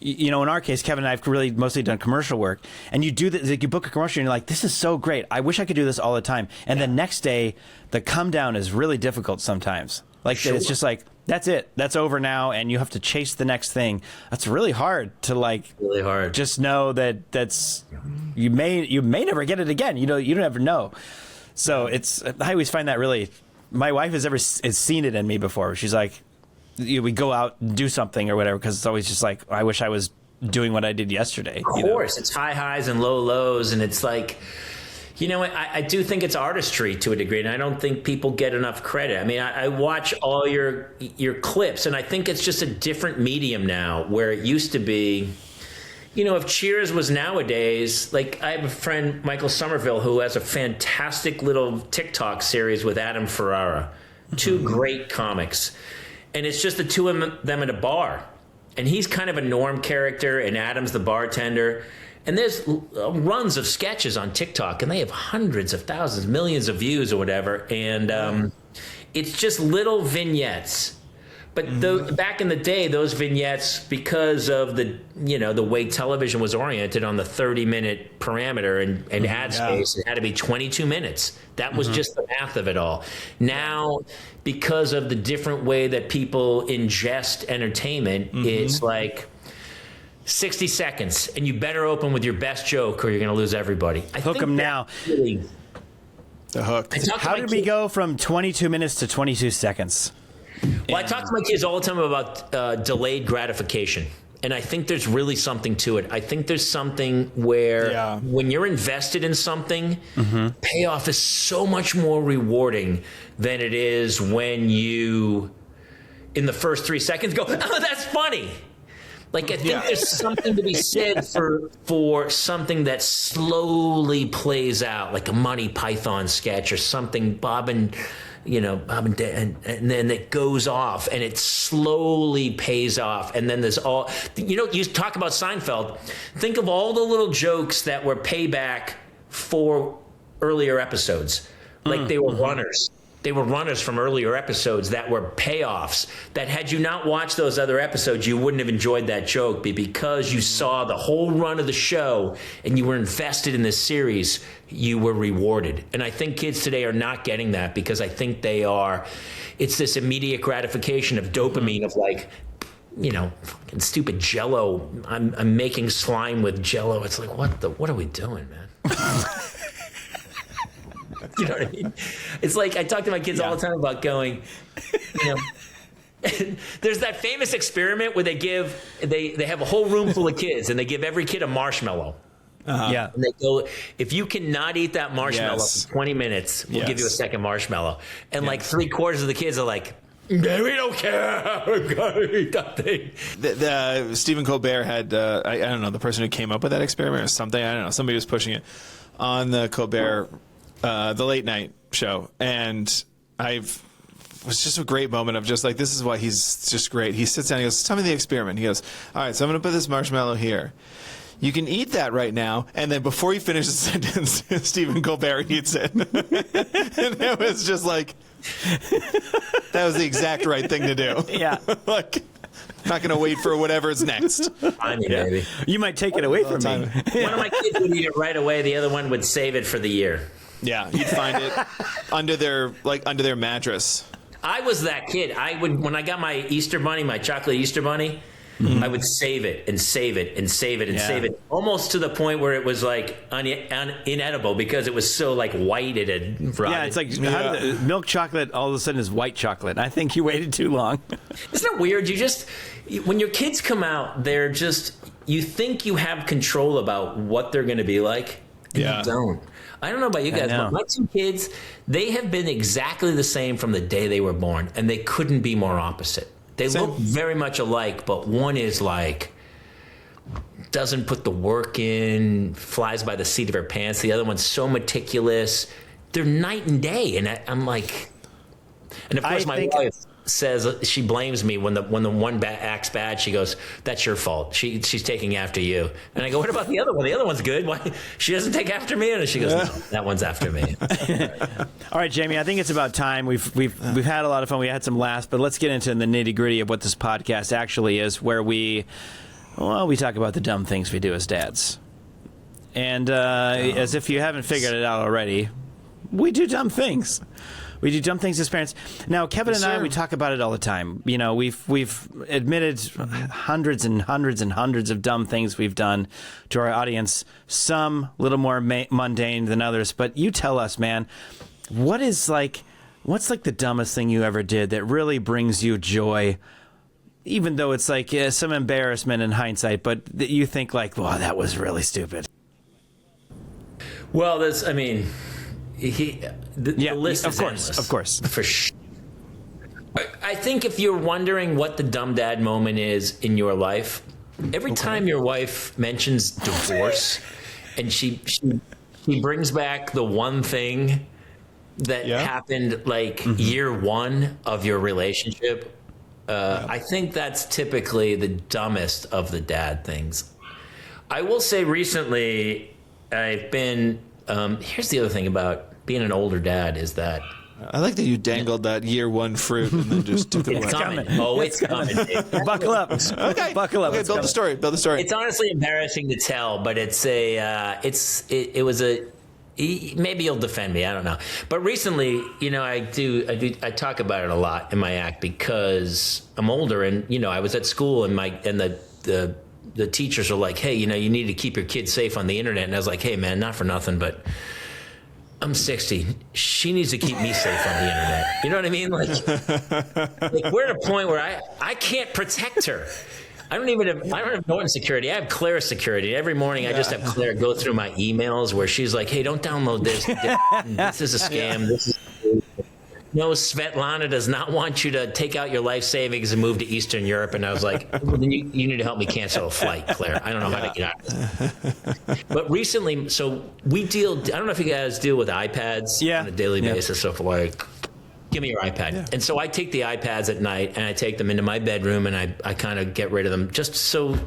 In our case, Kevin and I have really mostly done commercial work, and you do you book a commercial and you're like, this is so great. I wish I could do this all the time. And then next day, the come down is really difficult sometimes. Like
Sure.
it's just like that's it. That's over now, and you have to chase the next thing. That's really hard to
Really hard.
just know that that's you may never get it again. You don't ever know. So I always find that really. My wife has seen it in me before. She's like, we go out and do something or whatever, because it's always just like, I wish I was doing what I did yesterday.
Of course, it's high highs and low lows, and it's like, I do think it's artistry to a degree, and I don't think people get enough credit. I mean, I watch all your clips, and I think it's just a different medium now, where it used to be, if Cheers was nowadays, like I have a friend, Michael Somerville, who has a fantastic little TikTok series with Adam Ferrara, two great comics, and it's just the two of them at a bar. And he's kind of a Norm character, and Adam's the bartender. And there's runs of sketches on TikTok, and they have hundreds of thousands, millions of views or whatever. And it's just little vignettes. But back in the day, those vignettes, because of the way television was oriented on the 30-minute parameter and ad space, it had to be 22 minutes. That was just the math of it all. Now, because of the different way that people ingest entertainment, it's like 60 seconds, and you better open with your best joke or you're going to lose everybody.
Hook them now.
The hook.
How did we go from 22 minutes to 22 seconds?
Well, I talk to my kids all the time about delayed gratification. And I think there's really something to it. I think there's something where when you're invested in something, payoff is so much more rewarding than it is when you, in the first 3 seconds, go, oh, that's funny. Like, I think there's something to be said for something that slowly plays out, like a Monty Python sketch or something, Bob and then it goes off and it slowly pays off. And then there's all, you talk about Seinfeld. Think of all the little jokes that were payback for earlier episodes. Like they were runners. They were runners from earlier episodes that were payoffs that had you not watched those other episodes, you wouldn't have enjoyed that joke. But because you saw the whole run of the show and you were invested in this series, you were rewarded. And I think kids today are not getting that because I think it's this immediate gratification of dopamine of like, fucking stupid Jell-O. I'm making slime with Jell-O. It's like, what are we doing, man? You know what I mean? It's like I talk to my kids all the time about going, there's that famous experiment where they have a whole room full of kids and they give every kid a marshmallow. And they go, if you cannot eat that marshmallow for 20 minutes, we'll give you a second marshmallow. And like 3/4 of the kids are like, we don't care. We're gonna eat that thing.
The Stephen Colbert had, I don't know, the person who came up with that experiment or something. I don't know. Somebody was pushing it on the Colbert, the late night show. And it was just a great moment of just like, this is why he's just great. He sits down, he goes, tell me the experiment. He goes, all right, so I'm going to put this marshmallow here. You can eat that right now. And then before he finishes the sentence, Stephen Colbert eats it. And it was just like, that was the exact right thing to do.
Yeah.
Like, not going to wait for whatever's next.
Baby.
You might take it away from me.
One of my kids would eat it right away. The other one would save it for the year.
Yeah, you'd find it under their mattress.
I was that kid. When I got my Easter bunny, my chocolate Easter bunny, I would save it and save it and save it and save it, almost to the point where it was like inedible because it was so like white it had rotted.
Yeah, it's like how did milk chocolate all of a sudden is white chocolate. I think you waited too long.
Isn't it weird? When your kids come out, you think you have control about what they're going to be like, and you don't. I don't know about you guys, but my two kids, they have been exactly the same from the day they were born, and they couldn't be more opposite. They look very much alike, but one is like, doesn't put the work in, flies by the seat of her pants. The other one's so meticulous. They're night and day, and I'm like, and of course my wife says she blames me when the one acts bad. She goes, "That's your fault. She's taking after you." And I go, "What about the other one? The other one's good. Why she doesn't take after me?" And she goes, "No, that one's after me."
All right, Jamie. I think it's about time. We've had a lot of fun. We had some laughs, but let's get into the nitty gritty of what this podcast actually is, where we talk about the dumb things we do as dads. And as if you haven't figured it out already, we do dumb things. We do dumb things as parents. Now, Kevin and I, we talk about it all the time. You know, we've admitted hundreds and hundreds and hundreds of dumb things we've done to our audience. Some a little more mundane than others. But you tell us, man, what's the dumbest thing you ever did that really brings you joy? Even though it's like some embarrassment in hindsight, but that you think like, wow, that was really stupid.
Well, the list is endless.
Of course.
For sure. I think if you're wondering what the dumb dad moment is in your life, every time your wife mentions divorce and she brings back the one thing that happened like year one of your relationship, I think that's typically the dumbest of the dad things. I will say recently, I've been, here's the other thing about being an older dad is that.
I like that you dangled that year one fruit and then just took it away.
It's coming. Oh, it's coming.
Buckle up.
Okay.
Buckle up.
Okay, build the story.
It's honestly embarrassing to tell, but maybe you'll defend me. I don't know. But recently, you know, I talk about it a lot in my act because I'm older, and you know, I was at school, and the teachers are like, hey, you know, you need to keep your kids safe on the internet, and I was like, hey, man, not for nothing, but I'm 60. She needs to keep me safe on the internet. You know what I mean? Like we're at a point where I can't protect her. I don't have Norton security. I have Claire security. Every morning I just have Claire go through my emails where she's like, hey, don't download this. This is a scam. This is no, Svetlana does not want you to take out your life savings and move to Eastern Europe. And I was like, well, then you need to help me cancel a flight, Claire. I don't know how to get out of this. But recently, so I don't know if you guys deal with iPads on a daily basis. So for like, give me your iPad. Yeah. And so I take the iPads at night and I take them into my bedroom and I kind of get rid of them just so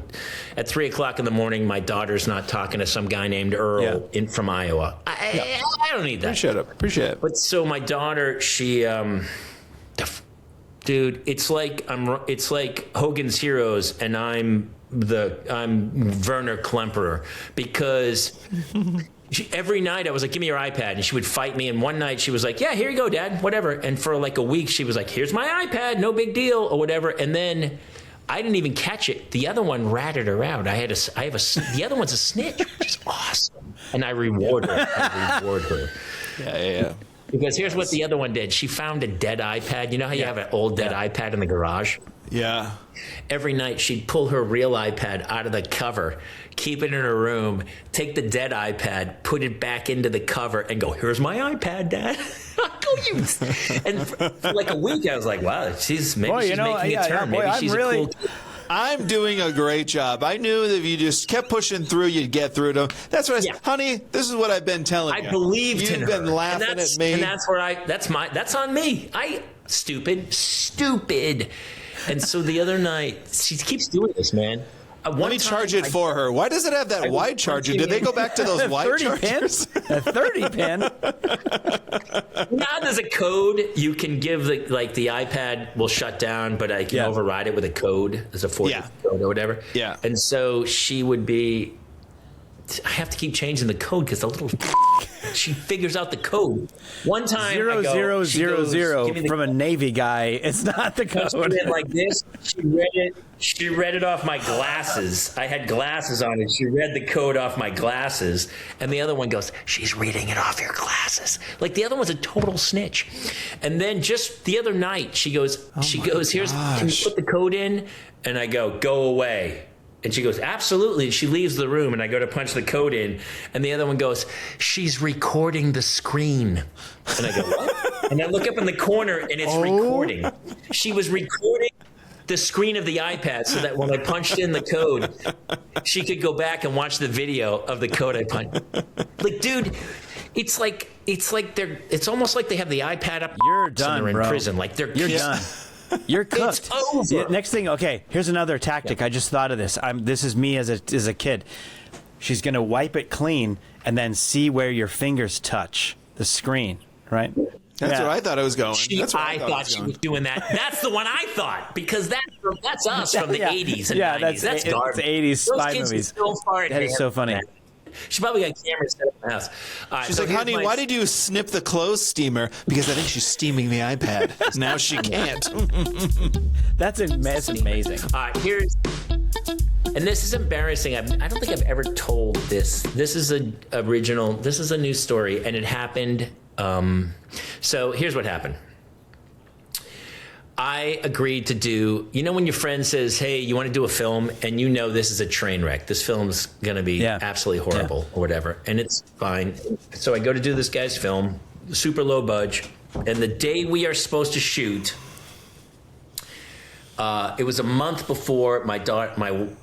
at 3 o'clock in the morning, my daughter's not talking to some guy named Earl from Iowa. I don't need that.
Appreciate it.
But so my daughter, she, dude, it's like Hogan's Heroes and I'm Werner Klemperer because every night I was like, give me your iPad. And she would fight me. And one night she was like, yeah, here you go, Dad, whatever. And for like a week, she was like, here's my iPad, no big deal or whatever. And then I didn't even catch it. The other one ratted her out. The other one's a snitch, which is awesome. And I reward her.
Yeah.
Because here's what the other one did. She found a dead iPad. You know how you have an old dead iPad in the garage?
Yeah.
Every night she'd pull her real iPad out of the cover, keep it in her room, take the dead iPad, put it back into the cover, and go, here's my iPad, Dad. And for like a week, I was like, wow, she's making a turn. Maybe she's a cool kid.
I'm doing a great job. I knew that if you just kept pushing through, you'd get through them. That's what I said. Honey, this is what I've been telling you.
I believed in her.
You've been laughing at me.
And that's where that's on me. Stupid. And so the other night, she keeps doing this, man.
Let me charge it for her. Why does it have that wide charger? Did they go back to those wide chargers?
A 30 pin.
Now there's a code you can give the iPad will shut down, but I can override it with a code. There's a 40 code or whatever.
Yeah.
And so she would be. I have to keep changing the code because the little she figures out the code. One time
0000 from a Navy guy. It's not the code.
She did it like this. She read it off my glasses. I had glasses on, and she read the code off my glasses. And the other one goes, "She's reading it off your glasses." Like the other one's a total snitch. And then just the other night, she goes, "Here's, can you put the code in?" And I go away. And she goes, absolutely. She leaves the room, and I go to punch the code in, and the other one goes, she's recording the screen. And I go, what? And I look up in the corner, and it's recording. She was recording the screen of the iPad so that when I punched in the code, she could go back and watch the video of the code I punched. Like, dude, it's almost like they have the iPad up.
You're done,
and they're in
bro.
prison. Like
You're done. You're cooked.
It's over.
Next thing, okay, here's another tactic. I just thought of this. This is me as a kid. She's going to wipe it clean and then see where your fingers touch the screen, right?
That's where I thought it was going.
I thought she was doing that. That's the one I thought, because that's us from the 80s and 90s. That's garbage.
It's 80s spy movies.
So far
that is so funny.
She probably got cameras set up my house.
She's like, honey, why did you snip the clothes steamer? Because I think she's steaming the iPad. Now she can't.
That's amazing.
All right, and this is embarrassing. I don't think I've ever told this. This is This is a news story, and it happened. So here's what happened. I agreed to do, when your friend says, hey, you want to do a film, and this is a train wreck. This film's going to be absolutely horrible or whatever, and it's fine. So I go to do this guy's film, super low budge, and the day we are supposed to shoot, it was a month before my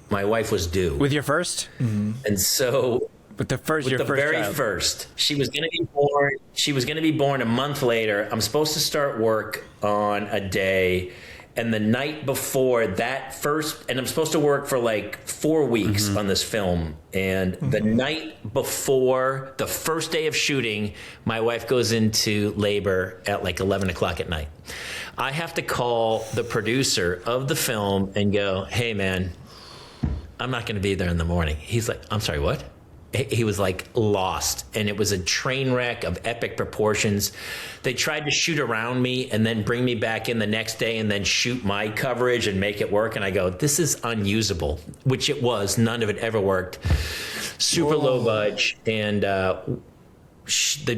wife was due.
With your first?
Mm-hmm. And so...
With the
very
child.
first. She was going to be born. She was going to be born a month later. I'm supposed to start work on a day, and the night before that first, and I'm supposed to work for like 4 weeks on this film. And the night before the first day of shooting, my wife goes into labor at like 11 o'clock at night. I have to call the producer of the film and go, hey man, I'm not going to be there in the morning. He's like, I'm sorry, what? He was like lost, and it was a train wreck of epic proportions. They tried to shoot around me and then bring me back in the next day and then shoot my coverage and make it work. And I go, this is unusable, which it was. None of it ever worked. Super low budge. And the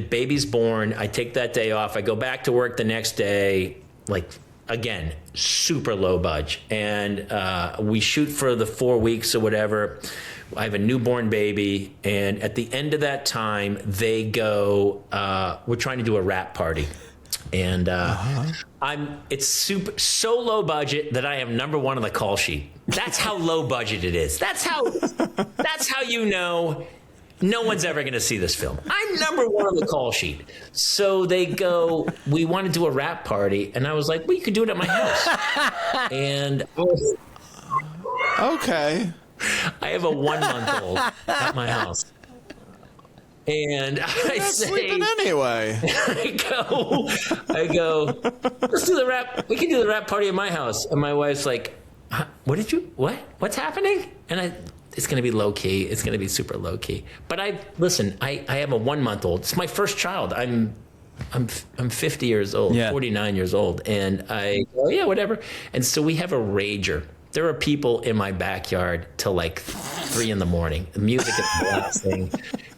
baby's born. I take that day off. I go back to work the next day, like, again, super low budge. And we shoot for the 4 weeks or whatever. I have a newborn baby, and at the end of that time, they go, we're trying to do a wrap party. And it's so low budget that I am number one on the call sheet. That's how low budget it is. That's how no one's ever going to see this film. I'm number one on the call sheet. So they go, we want to do a wrap party. And I was like, well, you could do it at my house. And
okay.
I have a 1-month-old at my house. And I say,
sleeping anyway.
I go, let's do the wrap. We can do the wrap party at my house. And my wife's like, what's happening? And it's going to be low key. It's going to be super low key. But I have a 1-month-old. It's my first child. I'm 50 years old, 49 years old. And I go, yeah, whatever. And so we have a rager. There are people in my backyard till like 3 a.m. The music is blasting.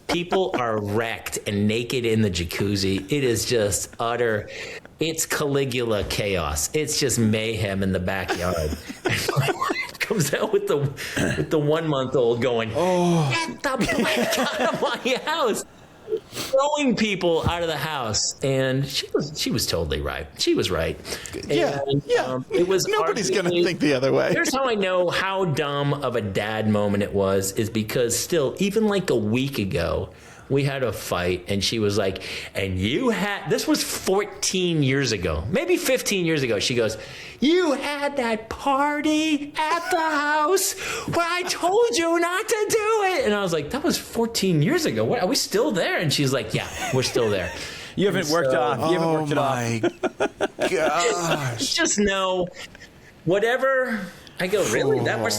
People are wrecked and naked in the jacuzzi. It is just it's Caligula chaos. It's just mayhem in the backyard. And my wife comes out with the 1-month-old going, get the blank out of my house. Throwing people out of the house, and she was totally right. She was right.
Yeah,
and, it was
nobody's going to think the other way.
Here's how I know how dumb of a dad moment it was, is because still, even like a week ago, we had a fight, and she was like, and this was 14 years ago, maybe 15 years ago. She goes, you had that party at the house where I told you not to do it. And I was like, that was 14 years ago. What, are we still there? And she's like, yeah, we're still there.
You haven't worked it off.
My gosh.
Just know, whatever. I go, really? That we're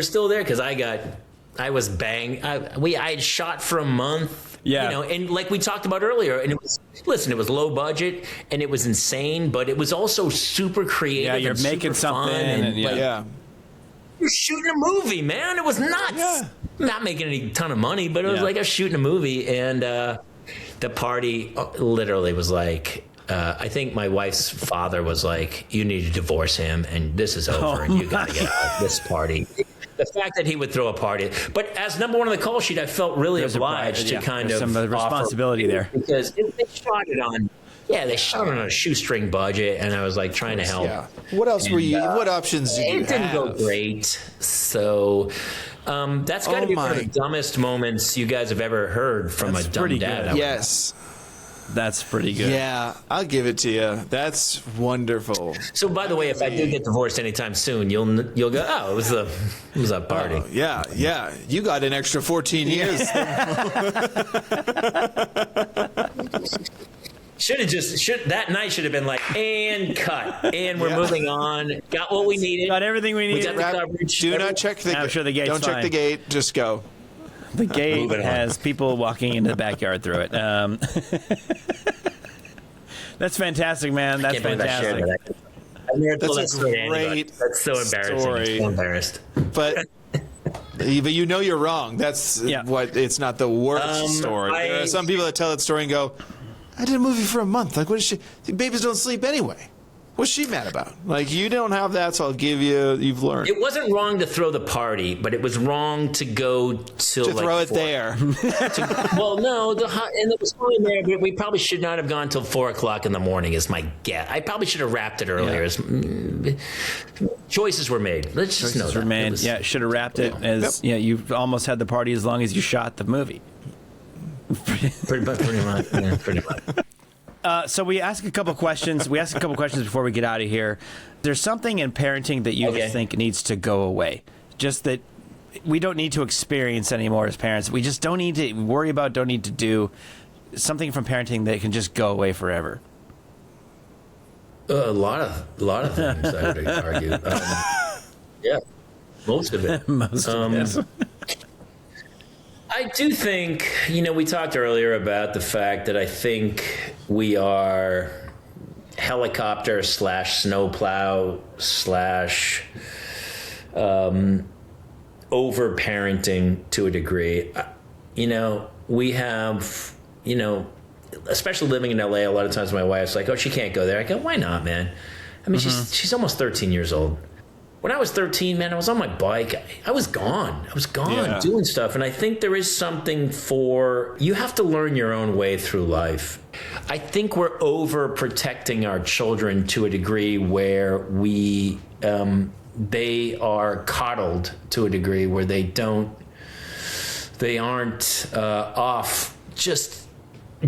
still there? Because I was banged. I had shot for a month.
Yeah.
And like we talked about earlier, and it was low budget and it was insane, but it was also super creative.
Yeah, you're
and
making
super
something.
fun and you're shooting a movie, man. It was nuts. Yeah. Not making any ton of money, but it was like I was shooting a movie, and the party literally was like, I think my wife's father was like, you need to divorce him, and this is over, and you got to get out of this party. The fact that he would throw a party. But as number one on the call sheet, I felt really obliged to kind of
some responsibility there.
Because they shot it on, they shot it on a shoestring budget, and I was like trying to help.
Yeah. What else were you, what options did you have?
It didn't go great. So that's got to be one of the dumbest moments you guys have ever heard from a dumb dad.
Yes.
That's pretty good.
Yeah, I'll give it to you. That's wonderful.
So, by the way, if I do get divorced anytime soon, you'll go, oh, it was a party.
Yeah. You got an extra 14 years.
That night should have been like, and cut, and we're moving on. Got what we needed.
Got everything we needed.
We got the coverage.
Do not check the gate.
I'm sure the gate's
Don't check the gate. Just go.
The gate has people walking into the backyard through it. That's fantastic, man. That's fantastic.
That's a great
That's so embarrassing.
story.
I'm so embarrassed.
But you know you're wrong. That's what. It's not the worst story. There are some people that tell that story and go, "I did a movie for a month. Like, what is she? Babies don't sleep anyway. What's she mad about? Like, you don't have that, so I'll give you. You've learned."
It wasn't wrong to throw the party, but it was wrong to go till
to throw it there.
Well, no, and it was only there. But we probably should not have gone till 4:00 in the morning. Is my guess. I probably should have wrapped it earlier.
Yeah.
Choices were made. Let's just know that.
Should have wrapped it as you almost had the party as long as you shot the movie.
Pretty much. Yeah, pretty much.
So we ask a couple questions. Before we get out of here. There's something in parenting that you just think needs to go away. Just that we don't need to experience anymore as parents. We just don't need to worry about, don't need to do something from parenting that can just go away forever.
A lot of things, I would argue. Yeah, most of it. I do think, we talked earlier about the fact that I think we are helicopter / snowplow / over parenting to a degree. We have, especially living in LA, a lot of times my wife's like, "Oh, she can't go there." I go, "Why not, man?" I mean, she's almost 13 years old. When I was 13, man, I was on my bike. I was gone. Doing stuff. And I think there is something you have to learn your own way through life. I think we're overprotecting our children to a degree where they are coddled to a degree where they aren't off just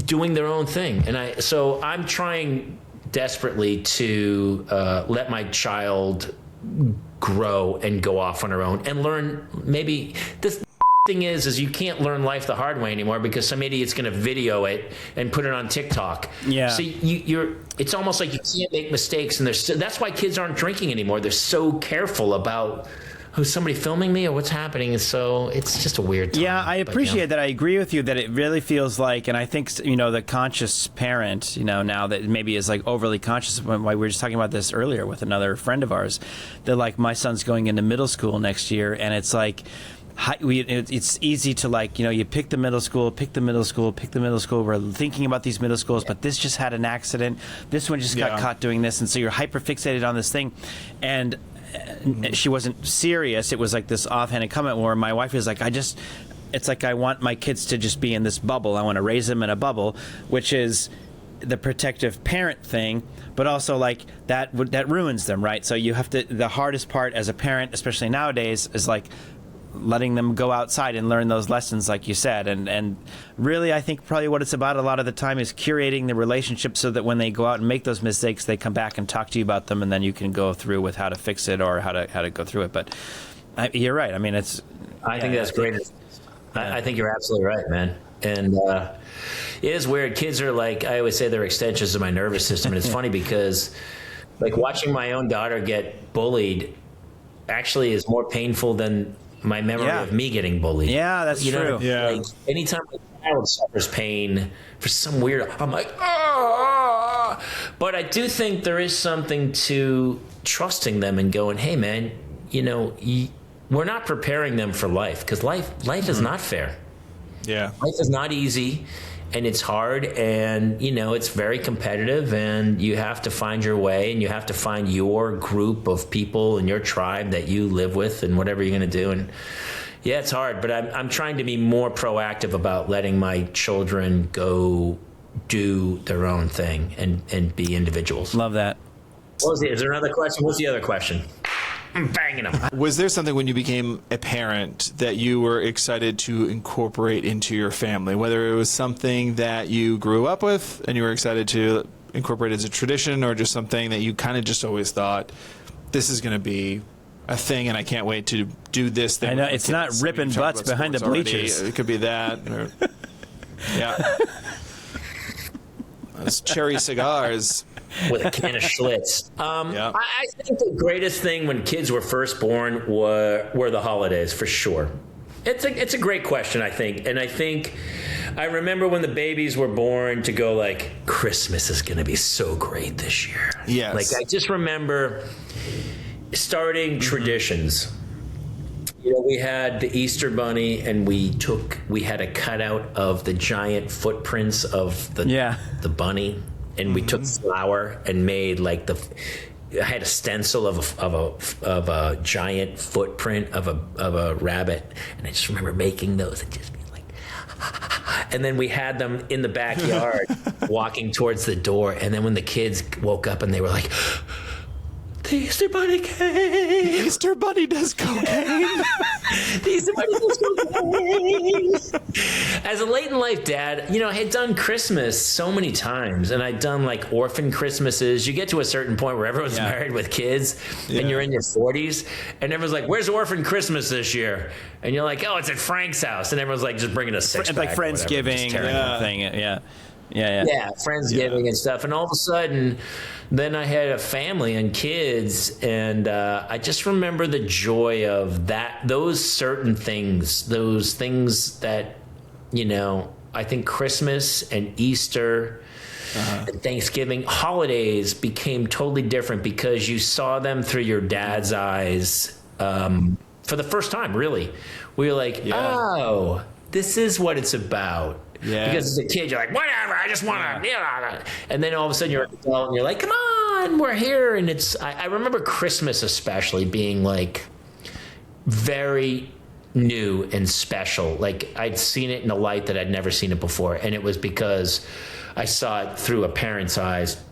doing their own thing. And so I'm trying desperately to let my child grow and go off on her own and learn. Maybe this thing is you can't learn life the hard way anymore because some idiot's going to video it and put it on TikTok. Yeah. So it's almost like you can't make mistakes, and that's why kids aren't drinking anymore. They're so careful about who's somebody filming me or what's happening. So it's just a weird time.
Yeah, I appreciate that. I agree with you that it really feels like, and I think, the conscious parent, now that maybe is like overly conscious, why we were just talking about this earlier with another friend of ours, that like my son's going into middle school next year, and it's like, it's easy to like, you pick the middle school. We're thinking about these middle schools, but this just had an accident. This one just got caught doing this. And so you're hyper fixated on this thing. And she wasn't serious. It was like this offhanded comment where my wife is like, it's like I want my kids to just be in this bubble. I want to raise them in a bubble, which is the protective parent thing, but also like that ruins them, right? So you have to, the hardest part as a parent, especially nowadays, is like letting them go outside and learn those lessons, like you said. And really, I think probably what it's about a lot of the time is curating the relationship so that when they go out and make those mistakes, they come back and talk to you about them, and then you can go through with how to fix it or how to go through it. But you're right. I mean, I
think that's great. I think you're absolutely right, man. And it is weird. Kids are like, I always say they're extensions of my nervous system. And it's funny because like watching my own daughter get bullied actually is more painful than my memory of me getting bullied.
Yeah, that's true.
Like, anytime a child suffers pain for some weird, I'm like, ah. But I do think there is something to trusting them and going, hey, man, we're not preparing them for life because life is not fair.
Yeah,
life is not easy. And it's hard, and it's very competitive, and you have to find your way, and you have to find your group of people and your tribe that you live with, and whatever you're going to do. And yeah, it's hard, but I'm trying to be more proactive about letting my children go do their own thing and be individuals.
Love that.
Is there another question? What's the other question? I'm banging them.
Was there something when you became a parent that you were excited to incorporate into your family? Whether it was something that you grew up with and you were excited to incorporate as a tradition, or just something that you kind of just always thought, this is going to be a thing and I can't wait to do this thing.
I know, it's not ripping butts behind the bleachers.
It could be that. Or, yeah. Those cherry cigars.
With a can of Schlitz. I think the greatest thing when kids were first born were the holidays, for sure. It's a great question, I think. And I think I remember when the babies were born to go like, Christmas is going to be so great this year.
Yes.
Like I just remember starting traditions. You know, we had the Easter Bunny, and we had a cutout of the giant footprints of the bunny, and we took flour and made like I had a stencil of a giant footprint of a rabbit, and I just remember making those and just being like, and then we had them in the backyard walking towards the door, and then when the kids woke up and they were like, the Easter Bunny came.
The Easter Bunny does cocaine.
The Easter Bunny does cocaine. As a late in life dad, you know, I had done Christmas so many times, and I'd done like orphan Christmases. You get to a certain point where everyone's married with kids, and you're in your 40s, and everyone's like, "Where's orphan Christmas this year?" And you're like, "Oh, it's at Frank's house," and everyone's like, "Just bringing a six-pack."
It's like Friendsgiving thing. Yeah, Friendsgiving and stuff. And all of a sudden, then I had a family and kids, and I just remember the joy of those certain things, those things that, you know, I think Christmas and Easter and Thanksgiving, holidays became totally different because you saw them through your dad's eyes for the first time, really. We were like, oh, this is what it's about. Yeah. Because as a kid, you're like, whatever, I just want to, and then all of a sudden you're an adult and you're like, come on, we're here. And I remember Christmas especially being like very new and special. Like I'd seen it in a light that I'd never seen it before. And it was because I saw it through a parent's eyes,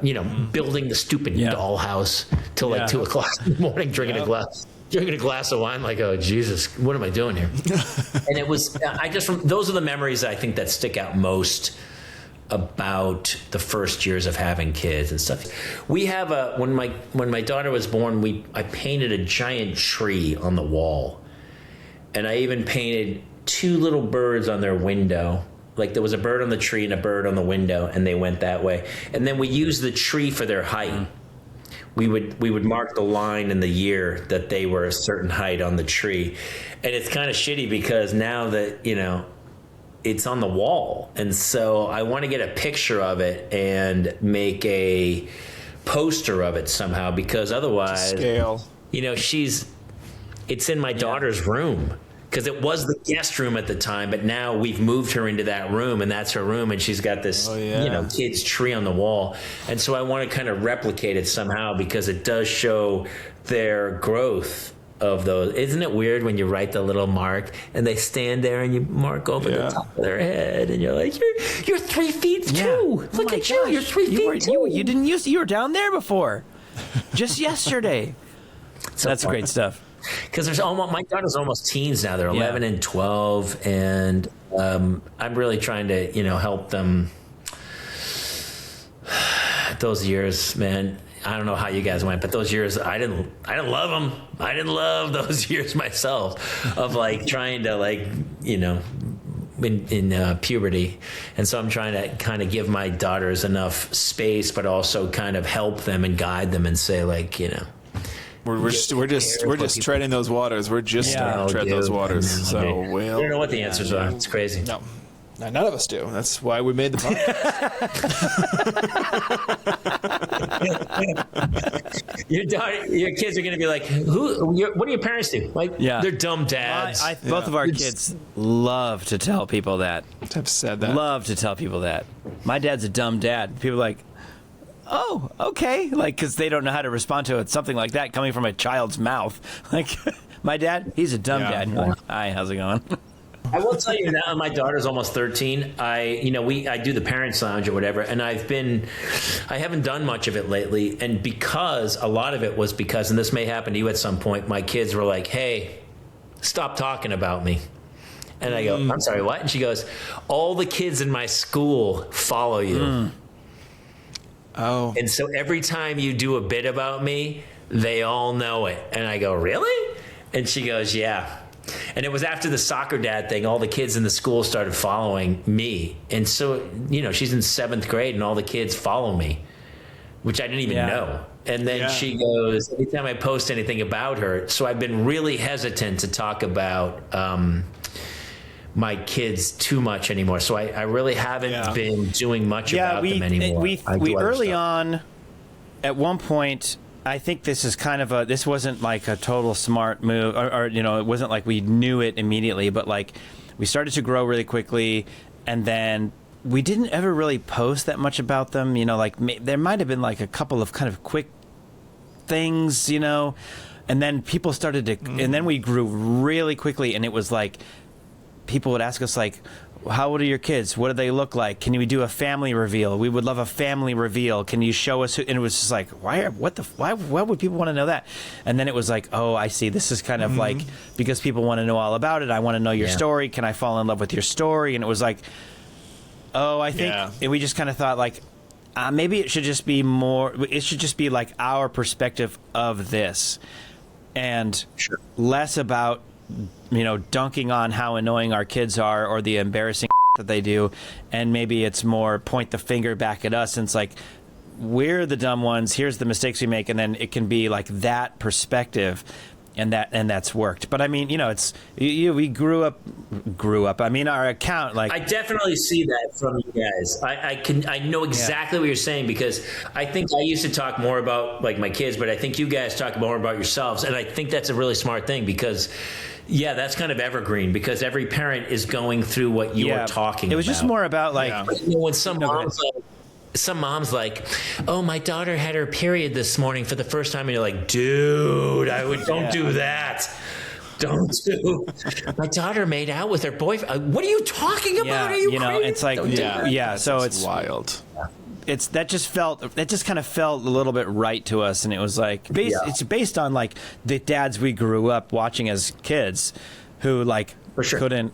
you know, building the stupid dollhouse till like 2 o'clock in the morning, drinking a glass of wine, like, oh, Jesus, what am I doing here? And it was, those are the memories I think that stick out most about the first years of having kids and stuff. We have when my daughter was born, I painted a giant tree on the wall. And I even painted 2 little birds on their window. Like there was a bird on the tree and a bird on the window, and they went that way. And then we used the tree for their height. We would mark the line in the year that they were a certain height on the tree. And it's kind of shitty because now that, you know, it's on the wall. And so I want to get a picture of it and make a poster of it somehow, because otherwise,
scale.
You know, it's in my daughter's room. Because it was the guest room at the time, but now we've moved her into that room, and that's her room, and she's got this, you know, kid's tree on the wall. And so I want to kind of replicate it somehow because it does show their growth of those. Isn't it weird when you write the little mark and they stand there and you mark over the top of their head, and you're like, you're 3 feet too. Look at you, you're 3 feet too.
You were down there before, just yesterday. So that's great stuff.
Because my daughter's almost teens now. They're 11 and 12, and I'm really trying to, you know, help them. Those years, man, I don't know how you guys went, but those years, I didn't love them. I didn't love those years myself of like trying to, like, you know, in puberty. And so I'm trying to kind of give my daughters enough space, but also kind of help them and guide them and say, like, you know,
We're just treading those waters. We're just starting to tread those waters. So
I don't know what the answers are. It's crazy.
No, none of us do. That's why we made the
podcast. Your kids are going to be like, what do your parents do? Like, they're dumb dads.
Both of our kids love to tell people that.
I've said that.
Love to tell people that. My dad's a dumb dad. People are like, oh, okay. Like, because they don't know how to respond to it. Something like that coming from a child's mouth. Like, my dad, he's a dumb dad. And you're like, hi, how's it going?
I will tell you now, my daughter's almost 13. I do the Parents Lounge or whatever, and I haven't done much of it lately. And because a lot of it was because, and this may happen to you at some point, my kids were like, hey, stop talking about me. And I go, I'm sorry, what? And she goes, all the kids in my school follow you.
Oh.
And so every time you do a bit about me, they all know it. And I go, really? And she goes, yeah. And it was after the soccer dad thing, all the kids in the school started following me. And so, you know, she's in 7th grade and all the kids follow me. which I didn't even know. And then she goes, anytime I post anything about her, so I've been really hesitant to talk about my kids too much anymore. So I really haven't been doing much about them anymore.
We early on, at one point, I think this is kind of this wasn't like a total smart move, or it wasn't like we knew it immediately, but like we started to grow really quickly, and then we didn't ever really post that much about them. Like there might have been like a couple of kind of quick things, and then people started to, and then we grew really quickly, and it was like people would ask us like, how old are your kids? What do they look like? Can we do a family reveal? We would love a family reveal. Can you show us who? And it was just like, why would people want to know that? And then it was like, oh, I see. This is kind of like, because people want to know all about it. I want to know your story. Can I fall in love with your story? And it was like, oh, I think, and we just kind of thought like, maybe it should just be more, it should just be like our perspective of this, and less about, dunking on how annoying our kids are or the embarrassing that they do. And maybe it's more point the finger back at us, and it's like, we're the dumb ones, here's the mistakes we make, and then it can be like that perspective. And that's worked. But I mean, it's we grew up. I mean, our account, like,
I definitely see that from you guys. I know exactly what you're saying, because I think I used to talk more about like my kids, but I think you guys talk more about yourselves, and I think that's a really smart thing, because that's kind of evergreen, because every parent is going through what you are talking about.
It was just more about like
when some mom's like, oh, my daughter had her period this morning for the first time. And you're like, dude, don't do that. Don't do. My daughter made out with her boyfriend. What are you talking about? Are you crazy?
It's like, so it's
wild.
That just kind of felt a little bit right to us. And it was like, it's based on like the dads we grew up watching as kids who like couldn't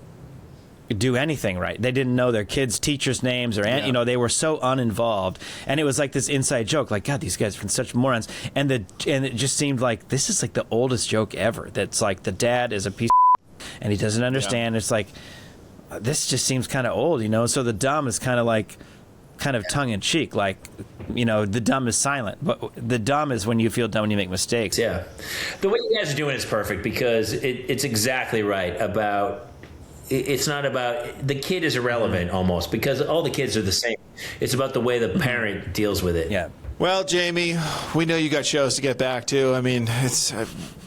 do anything right. They didn't know their kids' teachers' names, or they were so uninvolved, and it was like this inside joke, like, God, these guys are such morons. And it just seemed like this is like the oldest joke ever. That's like the dad is a piece of and he doesn't understand. It's like, this just seems kind of old, So the dumb is kind of tongue in cheek, like, the dumb is silent, but the dumb is when you feel dumb when you make mistakes.
Yeah, the way you guys are doing it is perfect, because it's exactly right about. It's not about the kid is irrelevant almost, because all the kids are the same. It's about the way the parent deals with it.
Yeah.
Well, Jamie, we know you got shows to get back to. I mean, it's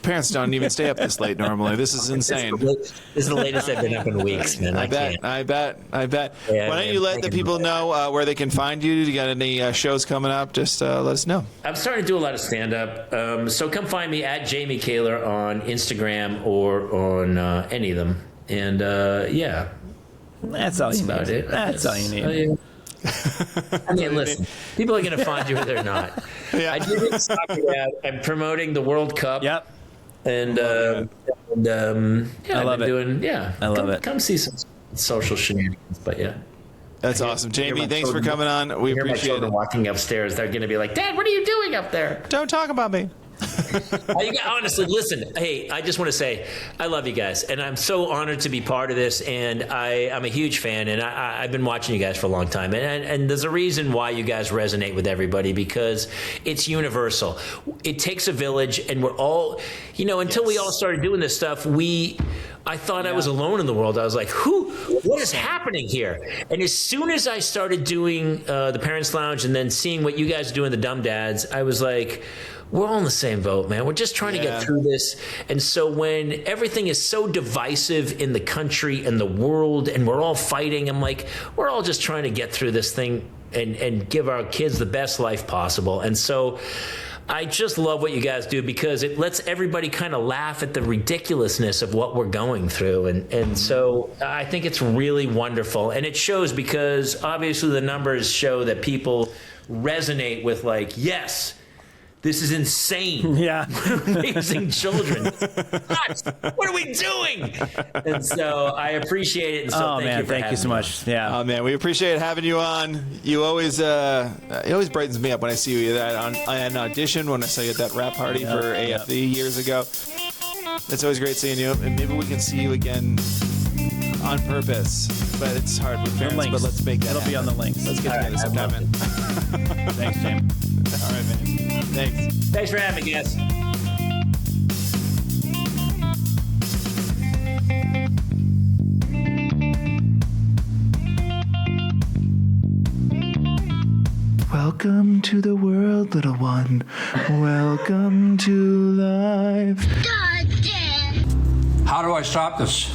parents don't even stay up this late normally. This is insane.
This is the latest I've been up in weeks, man. I bet. Yeah,
why don't you let the people know where they can find you? Do you got any shows coming up? Just let us know.
I'm starting to do a lot of stand-up. So come find me at Jamie Kaler on Instagram or on any of them. And
that's all you need. That's all you need.
I mean, listen, people are going to find you or they're not. I do this soccer ad. I'm promoting the World Cup.
Yep.
And I love it.
I love it.
Come see some social shenanigans. But
that's awesome, Jamie. Thanks for coming on. We appreciate it.
Walking upstairs, they're going to be like, Dad, what are you doing up there?
Don't talk about me.
Honestly, listen, hey, I just want to say I love you guys, and I'm so honored to be part of this, and I'm a huge fan, and I've been watching you guys for a long time, and there's a reason why you guys resonate with everybody, because it's universal. It takes a village, and we're all, until we all started doing this stuff, I thought I was alone in the world. I was like, what is happening here? And as soon as I started doing the Parents Lounge and then seeing what you guys are doing, the Dumb Dads, I was like, we're all in the same boat, man. We're just trying to get through this. And so when everything is so divisive in the country and the world and we're all fighting, I'm like, we're all just trying to get through this thing and give our kids the best life possible. And so I just love what you guys do, because it lets everybody kind of laugh at the ridiculousness of what we're going through. And so I think it's really wonderful. And it shows, because obviously the numbers show that people resonate with, like, yes, this is insane.
Yeah.
We're raising children. What are we doing? And so I appreciate it. And so
thank you so much. Yeah.
Oh man, we appreciate having you on. You always it always brightens me up when I see you on an audition, when I saw you at that rap party for AFE years ago. It's always great seeing you, and maybe we can see you again on purpose. But it's hard with parents. But let's make that happen.
It'll be on the links.
Let's get together sometime.
Thanks, James.
All right, man. Thanks.
Thanks for having me, guys.
Welcome to the world, little one. Welcome to life.
How do I stop this?